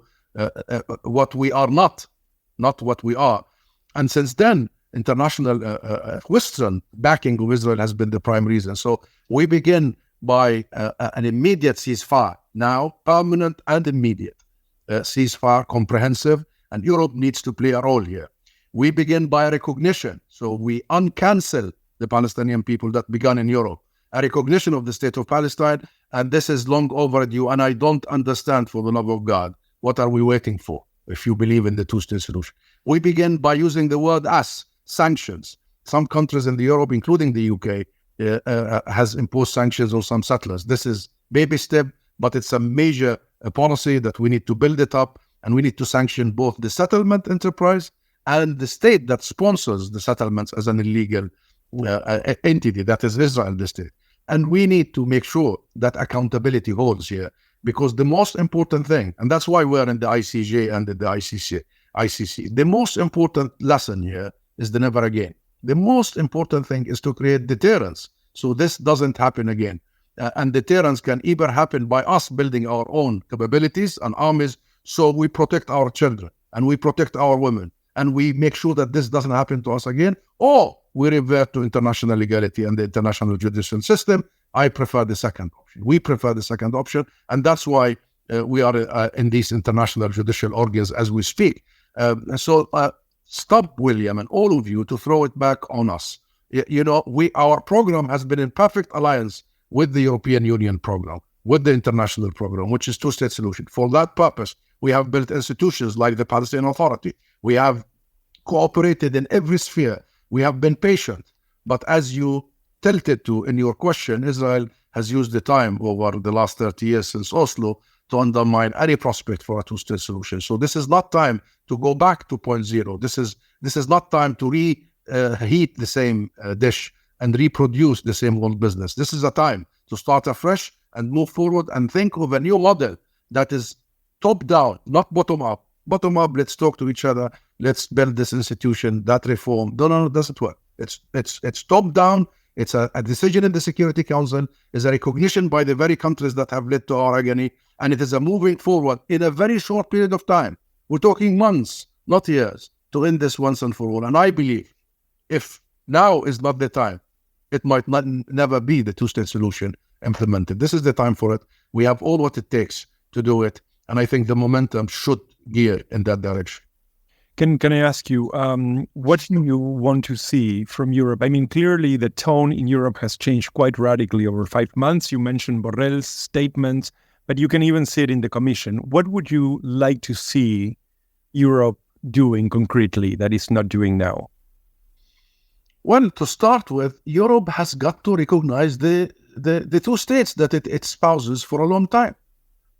what we are not what we are. And since then, international Western backing of Israel has been the prime reason. So we begin by an immediate ceasefire now, permanent and immediate ceasefire, comprehensive, and Europe needs to play a role here. We begin by a recognition, so we uncancel the Palestinian people that began in Europe, a recognition of the state of Palestine, and this is long overdue, and I don't understand, for the love of God, what are we waiting for if you believe in the two-state solution? We begin by using the word as sanctions. Some countries in the Europe, including the UK, has imposed sanctions on some settlers. This is baby step, but it's a major policy that we need to build it up, and we need to sanction both the settlement enterprise and the state that sponsors the settlements as an illegal entity, that is Israel, the state. And we need to make sure that accountability holds here, because the most important thing, and that's why we're in the ICJ and the ICC, the most important lesson here is the never again. The most important thing is to create deterrence, so this doesn't happen again. And deterrence can either happen by us building our own capabilities and armies, so we protect our children and we protect our women and we make sure that this doesn't happen to us again, or we revert to international legality and the international judicial system. I prefer the second option. We prefer the second option, and that's why we are in these international judicial organs as we speak. So stop, William, and all of you, to throw it back on us. Our program has been in perfect alliance with the European Union program. with the international program, which is two-state solution. For that purpose, we have built institutions like the Palestinian Authority. We have cooperated in every sphere. We have been patient. But as you tilted to in your question, Israel has used the time over the last 30 years since Oslo to undermine any prospect for a two-state solution. So this is not time to go back to point zero. This is not time to reheat the same dish and reproduce the same old business. This is a time to start afresh and move forward and think of a new model that is top-down, not bottom-up. Bottom-up, let's talk to each other. Let's build this institution, that reform. No, it doesn't work. It's top-down. It's a decision in the Security Council. It's a recognition by the very countries that have led to our agony. And it is a moving forward in a very short period of time. We're talking months, not years, to end this once and for all. And I believe if now is not the time, it might never be the two-state solution implemented. This is the time for it. We have all what it takes to do it. And I think the momentum should gear in that direction. Can I ask you, what do you want to see from Europe? I mean, clearly the tone in Europe has changed quite radically over 5 months. You mentioned Borrell's statements, but you can even see it in the Commission. What would you like to see Europe doing concretely that it's not doing now? Well, to start with, Europe has got to recognize the two states that it espouses for a long time.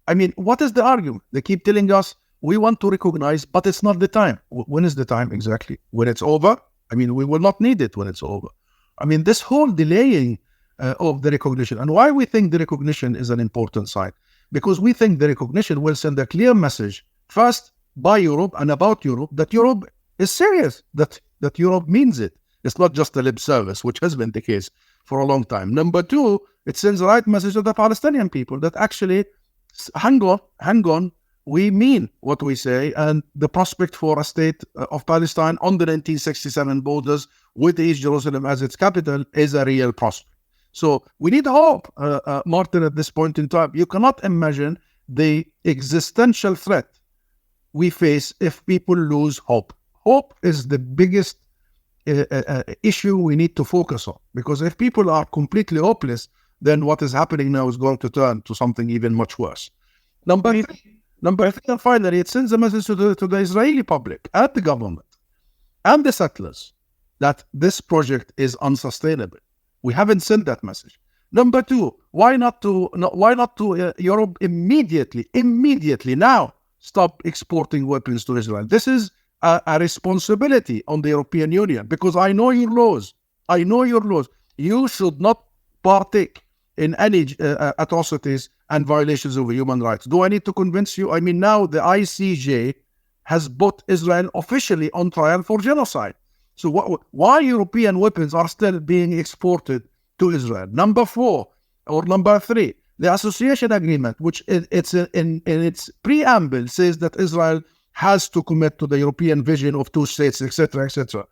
I mean, what is the argument? They keep telling us, we want to recognize, but it's not the time. When is the time exactly? When it's over? I mean, we will not need it when it's over. I mean, this whole delaying of the recognition, and why we think the recognition is an important sign, because we think the recognition will send a clear message, first, by Europe and about Europe, that Europe is serious, that Europe means it. It's not just a lip service, which has been the case for a long time. Number two, it sends the right message to the Palestinian people that actually, hang on, we mean what we say, and the prospect for a state of Palestine on the 1967 borders with East Jerusalem as its capital is a real prospect. So we need hope, Martin, at this point in time. You cannot imagine the existential threat we face if people lose hope. Hope is the biggest issue we need to focus on, because if people are completely hopeless, then what is happening now is going to turn to something even much worse. Number three, and finally, it sends a message to the Israeli public and the government and the settlers that this project is unsustainable. We haven't sent that message. Number two, why not to Europe immediately now stop exporting weapons to Israel? This is a responsibility on the European Union, because I know your laws. You should not partake in any atrocities and violations of human rights. Do I need to convince you? I mean, now the ICJ has put Israel officially on trial for genocide. So why European weapons are still being exported to Israel? Number three, the association agreement, which it's in its preamble says that Israel has to commit to the European vision of two states, etc., etc.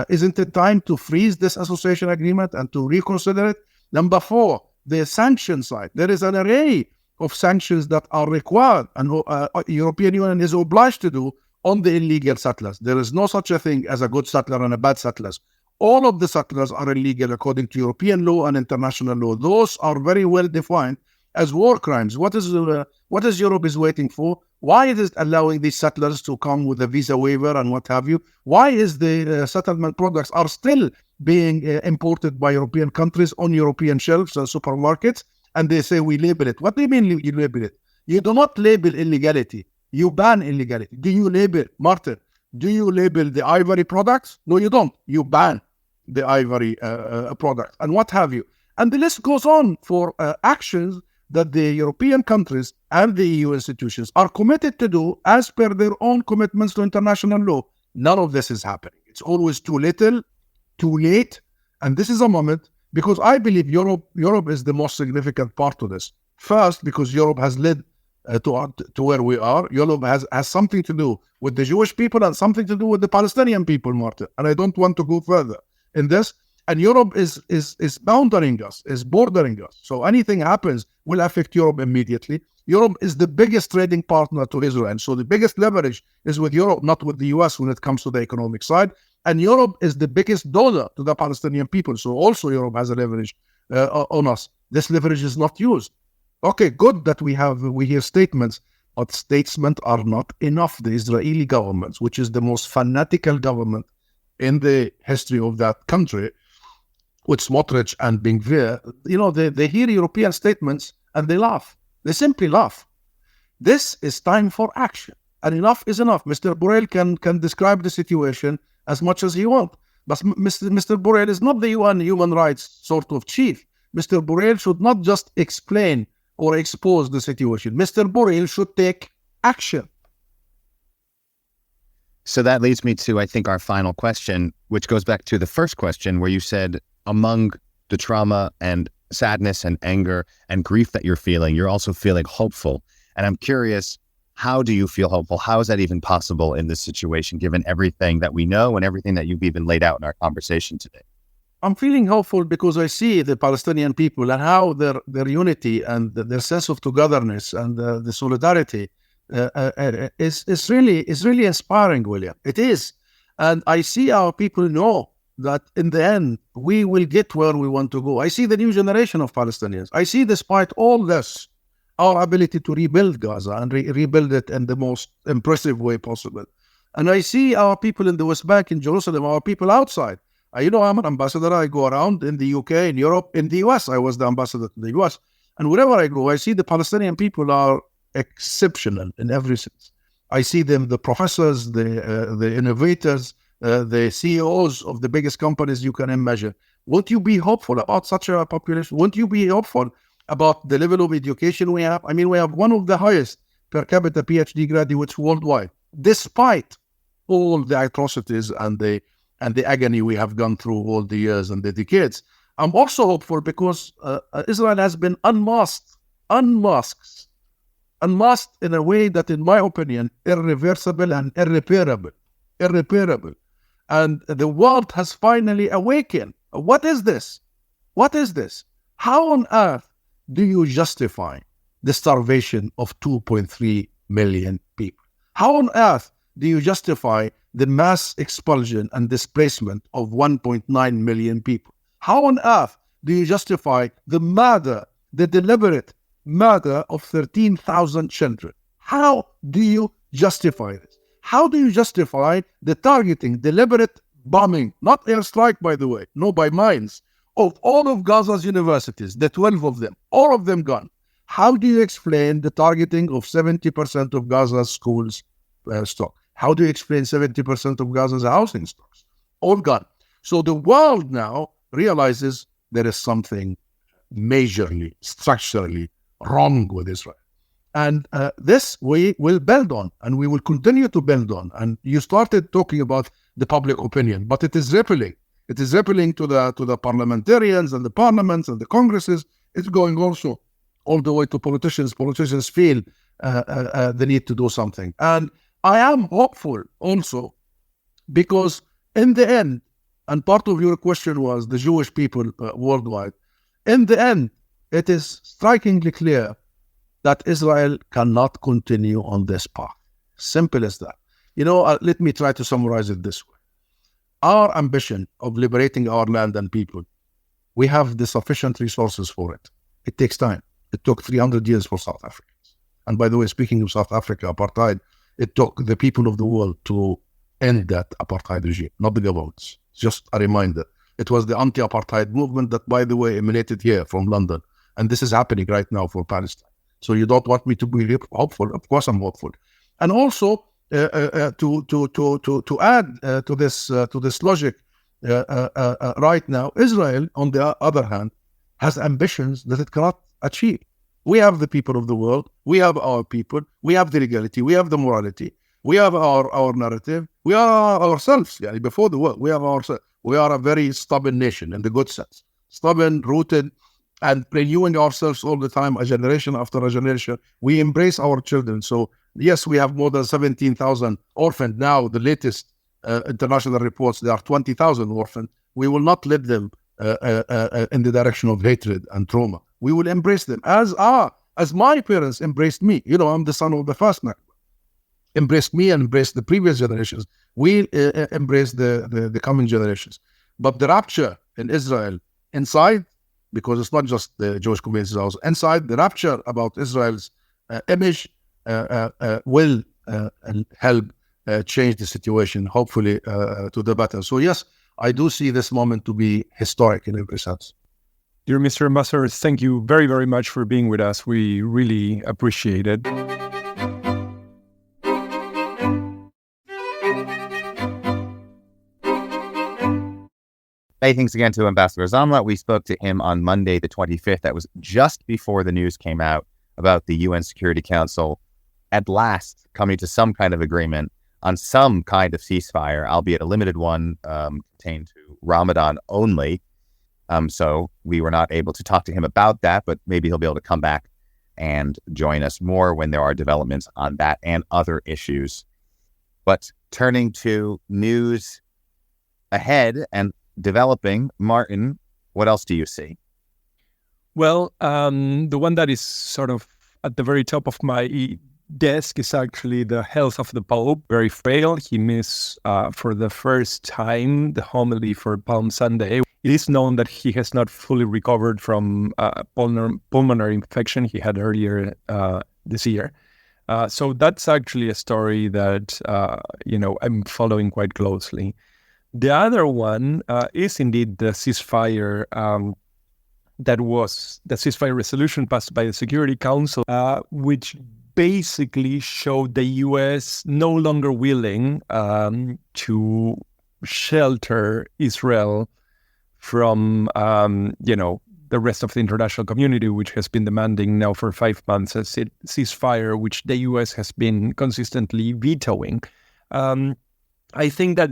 Isn't it time to freeze this association agreement and to reconsider it? Number four, the sanction side. There is an array of sanctions that are required and European Union is obliged to do on the illegal settlers. There is no such a thing as a good settler and a bad settlers. All of the settlers are illegal according to European law and international law. Those are very well defined as war crimes. What is Europe is waiting for? Why is it allowing these settlers to come with a visa waiver and what have you? Why is the settlement products are still being imported by European countries on European shelves and supermarkets? And they say we label it. What do you mean you label it? You do not label illegality. You ban illegality. Do you label, Martin, do you label the ivory products? No, you don't. You ban the ivory product and what have you. And the list goes on for actions that the European countries and the EU institutions are committed to do as per their own commitments to international law. None of this is happening. It's always too little, too late. And this is a moment, because I believe Europe is the most significant part of this. First, because Europe has led to where we are. Europe has something to do with the Jewish people and something to do with the Palestinian people, Martin. And I don't want to go further in this. And Europe is bounding us, is bordering us. So anything happens will affect Europe immediately. Europe is the biggest trading partner to Israel. So the biggest leverage is with Europe, not with the US when it comes to the economic side. And Europe is the biggest donor to the Palestinian people. So also Europe has a leverage on us. This leverage is not used. Okay, good that we hear statements, but statements are not enough. The Israeli government, which is the most fanatical government in the history of that country, with Smotrich and Ben-Gvir, they hear European statements and they laugh. They simply laugh. This is time for action, and enough is enough. Mr. Borrell can describe the situation as much as he wants, but Mr. Borrell is not the UN human rights sort of chief. Mr. Borrell should not just explain or expose the situation. Mr. Borrell should take action. So that leads me to, I think, our final question, which goes back to the first question where you said among the trauma and sadness and anger and grief that you're feeling, you're also feeling hopeful. And I'm curious, how do you feel hopeful? How is that even possible in this situation, given everything that we know and everything that you've even laid out in our conversation today? I'm feeling hopeful because I see the Palestinian people and how their unity and their sense of togetherness and the solidarity is really inspiring, William. It is. And I see our people know that in the end, we will get where we want to go. I see the new generation of Palestinians. I see, despite all this, our ability to rebuild Gaza and rebuild it in the most impressive way possible. And I see our people in the West Bank, in Jerusalem, our people outside. I'm an ambassador. I go around in the UK, in Europe, in the US. I was the ambassador to the US. And wherever I go, I see the Palestinian people are exceptional in every sense. I see them, the professors, the innovators, the CEOs of the biggest companies you can imagine. Won't you be hopeful about such a population? Won't you be hopeful about the level of education we have? I mean, we have one of the highest per capita PhD graduates worldwide, despite all the atrocities and the agony we have gone through all the years and the decades. I'm also hopeful because Israel has been unmasked in a way that, in my opinion, irreversible and irreparable. And the world has finally awakened. What is this? How on earth do you justify the starvation of 2.3 million people? How on earth do you justify the mass expulsion and displacement of 1.9 million people? How on earth do you justify the deliberate murder of 13,000 children? How do you justify this? How do you justify the targeting, deliberate bombing, not airstrike, by the way, no, by mines, of all of Gaza's universities, the 12 of them, all of them gone? How do you explain the targeting of 70% of Gaza's schools stock? How do you explain 70% of Gaza's housing stocks? All gone. So the world now realizes there is something majorly, structurally wrong with Israel. And this we will build on, and we will continue to build on. And you started talking about the public opinion, but it is rippling. It is rippling to the parliamentarians and the parliaments and the congresses. It's going also all the way to politicians. Politicians feel the need to do something. And I am hopeful also because in the end, and part of your question was the Jewish people worldwide, in the end, it is strikingly clear that Israel cannot continue on this path. Simple as that. Let me try to summarize it this way. Our ambition of liberating our land and people, we have the sufficient resources for it. It takes time. It took 300 years for South Africans. And by the way, speaking of South Africa, apartheid, it took the people of the world to end that apartheid regime, not the governments. Just a reminder. It was the anti-apartheid movement that, by the way, emanated here from London. And this is happening right now for Palestine. So you don't want me to be hopeful? Of course I'm hopeful. And also to add to this logic, right now, Israel, on the other hand, has ambitions that it cannot achieve. We have the people of the world. We have our people. We have the legality. We have the morality. We have our narrative. We are ourselves. Before the world, we have ourselves. We are a very stubborn nation in the good sense. Stubborn, rooted, and renewing ourselves all the time, a generation after a generation. We embrace our children. So yes, we have more than 17,000 orphaned. Now, the latest international reports, there are 20,000 orphaned. We will not let them in the direction of hatred and trauma. We will embrace them as my parents embraced me. I'm the son of the first Nakba. Embraced me and embraced the previous generations. We embrace the coming generations. But the rapture in Israel inside, because it's not just the Jewish communities also inside. The rapture about Israel's image will help change the situation, hopefully to the better. So yes, I do see this moment to be historic in every sense. Dear Mr. Ambassador, thank you very, very much for being with us. We really appreciate it. Many thanks again to Ambassador Zomlot. We spoke to him on Monday, the 25th. That was just before the news came out about the UN Security Council at last coming to some kind of agreement on some kind of ceasefire, albeit a limited one, contained to Ramadan only. So we were not able to talk to him about that, but maybe he'll be able to come back and join us more when there are developments on that and other issues. But turning to news ahead and developing, Martin, what else do you see? Well, the one that is sort of at the very top of my desk is actually the health of the Pope. Very frail. He missed for the first time the homily for Palm Sunday. It is known that he has not fully recovered from pulmonary infection he had earlier this year. So that's actually a story that I'm following quite closely. The other one is indeed the ceasefire. That was the ceasefire resolution passed by the Security Council, which basically showed the U.S. no longer willing to shelter Israel from, the rest of the international community, which has been demanding now for 5 months a ceasefire, which the U.S. has been consistently vetoing. I think that,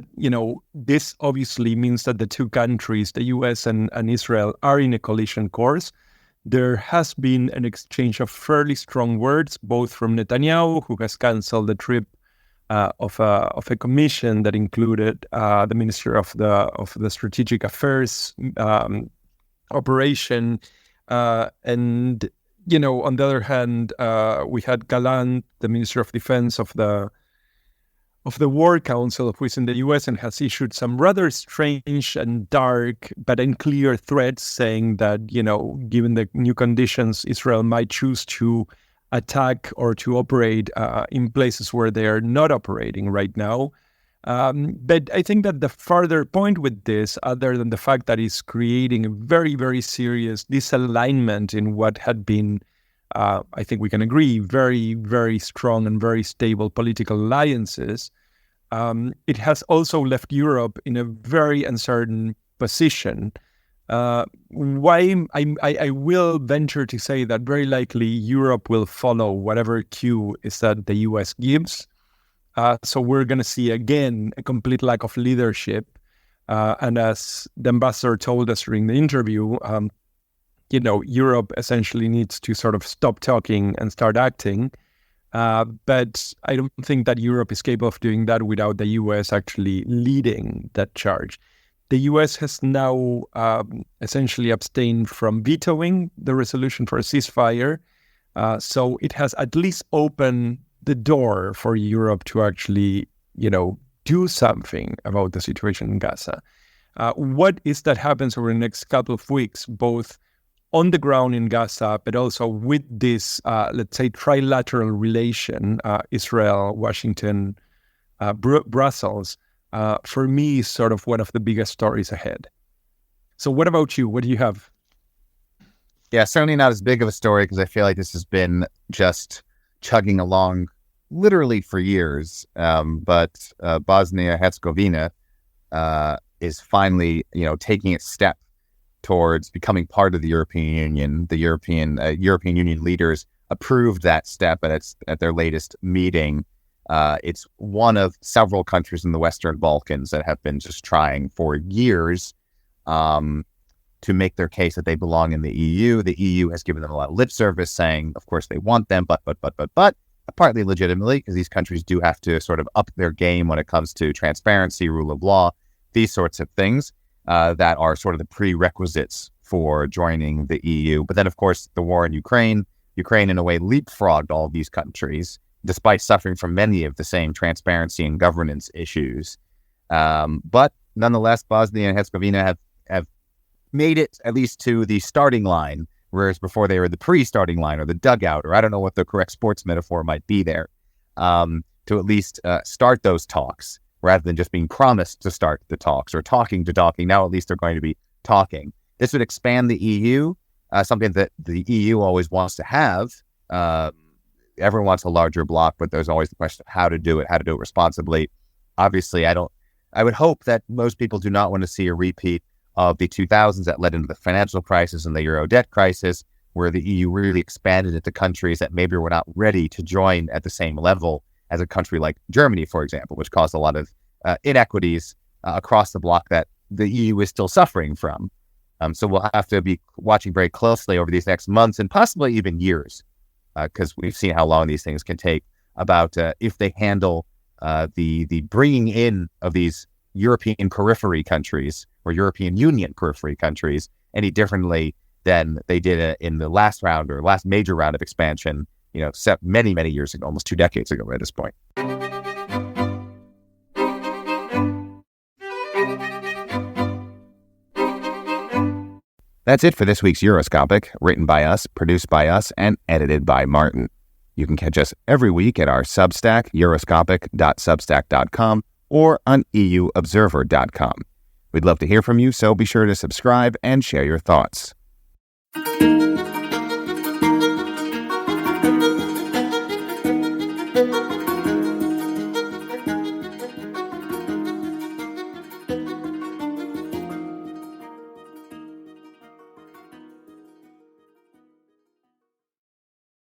this obviously means that the two countries, the U.S. and Israel, are in a collision course. There has been an exchange of fairly strong words, both from Netanyahu, who has canceled the trip of a commission that included the Minister of the Strategic Affairs operation, and on the other hand, we had Gallant, the Minister of Defense of the War Council, who is in the U.S. and has issued some rather strange and dark but unclear threats saying that, given the new conditions, Israel might choose to attack or to operate in places where they are not operating right now. But I think that the further point with this, other than the fact that it's creating a very, very serious disalignment in what had been, I think we can agree, very, very strong and very stable political alliances, it has also left Europe in a very uncertain position. Why I will venture to say that very likely Europe will follow whatever cue is that the US gives. So we're going to see again a complete lack of leadership. And as the ambassador told us during the interview, Europe essentially needs to sort of stop talking and start acting. But I don't think that Europe is capable of doing that without the US actually leading that charge. The US has now essentially abstained from vetoing the resolution for a ceasefire. So it has at least opened the door for Europe to actually, do something about the situation in Gaza. What is that happens over the next couple of weeks, both on the ground in Gaza, but also with this, let's say, trilateral relation, Israel, Washington, Brussels, for me is sort of one of the biggest stories ahead. So what about you? What do you have? Yeah, certainly not as big of a story because I feel like this has been just chugging along literally for years. But Bosnia-Herzegovina is finally, taking its step towards becoming part of the European Union. The European Union leaders approved that step at their latest meeting. It's one of several countries in the Western Balkans that have been just trying for years to make their case that they belong in the EU. The EU has given them a lot of lip service, saying, of course, they want them, but, partly legitimately, because these countries do have to sort of up their game when it comes to transparency, rule of law, these sorts of things that are sort of the prerequisites for joining the EU. But then, of course, the war in Ukraine in a way leapfrogged all these countries, despite suffering from many of the same transparency and governance issues. But nonetheless, Bosnia and Herzegovina have made it at least to the starting line, whereas before they were the pre-starting line or the dugout, or I don't know what the correct sports metaphor might be there, to at least start those talks rather than just being promised to start the talks or talking. Now at least they're going to be talking. This would expand the EU, something that the EU always wants to have. Everyone wants a larger bloc, but there's always the question of how to do it responsibly. Obviously, I would hope that most people do not want to see a repeat of the 2000s that led into the financial crisis and the Euro debt crisis, where the EU really expanded into countries that maybe were not ready to join at the same level as a country like Germany, for example, which caused a lot of inequities across the bloc that the EU is still suffering from. So we'll have to be watching very closely over these next months and possibly even years, because we've seen how long these things can take, about if they handle the bringing in of these European periphery countries or European Union periphery countries any differently than they did in the last round or last major round of expansion, many, many years ago, almost 2 decades ago at this point. That's it for this week's Euroscopic, written by us, produced by us, and edited by Martin. You can catch us every week at our Substack, euroscopic.substack.com, or on euobserver.com. We'd love to hear from you, so be sure to subscribe and share your thoughts.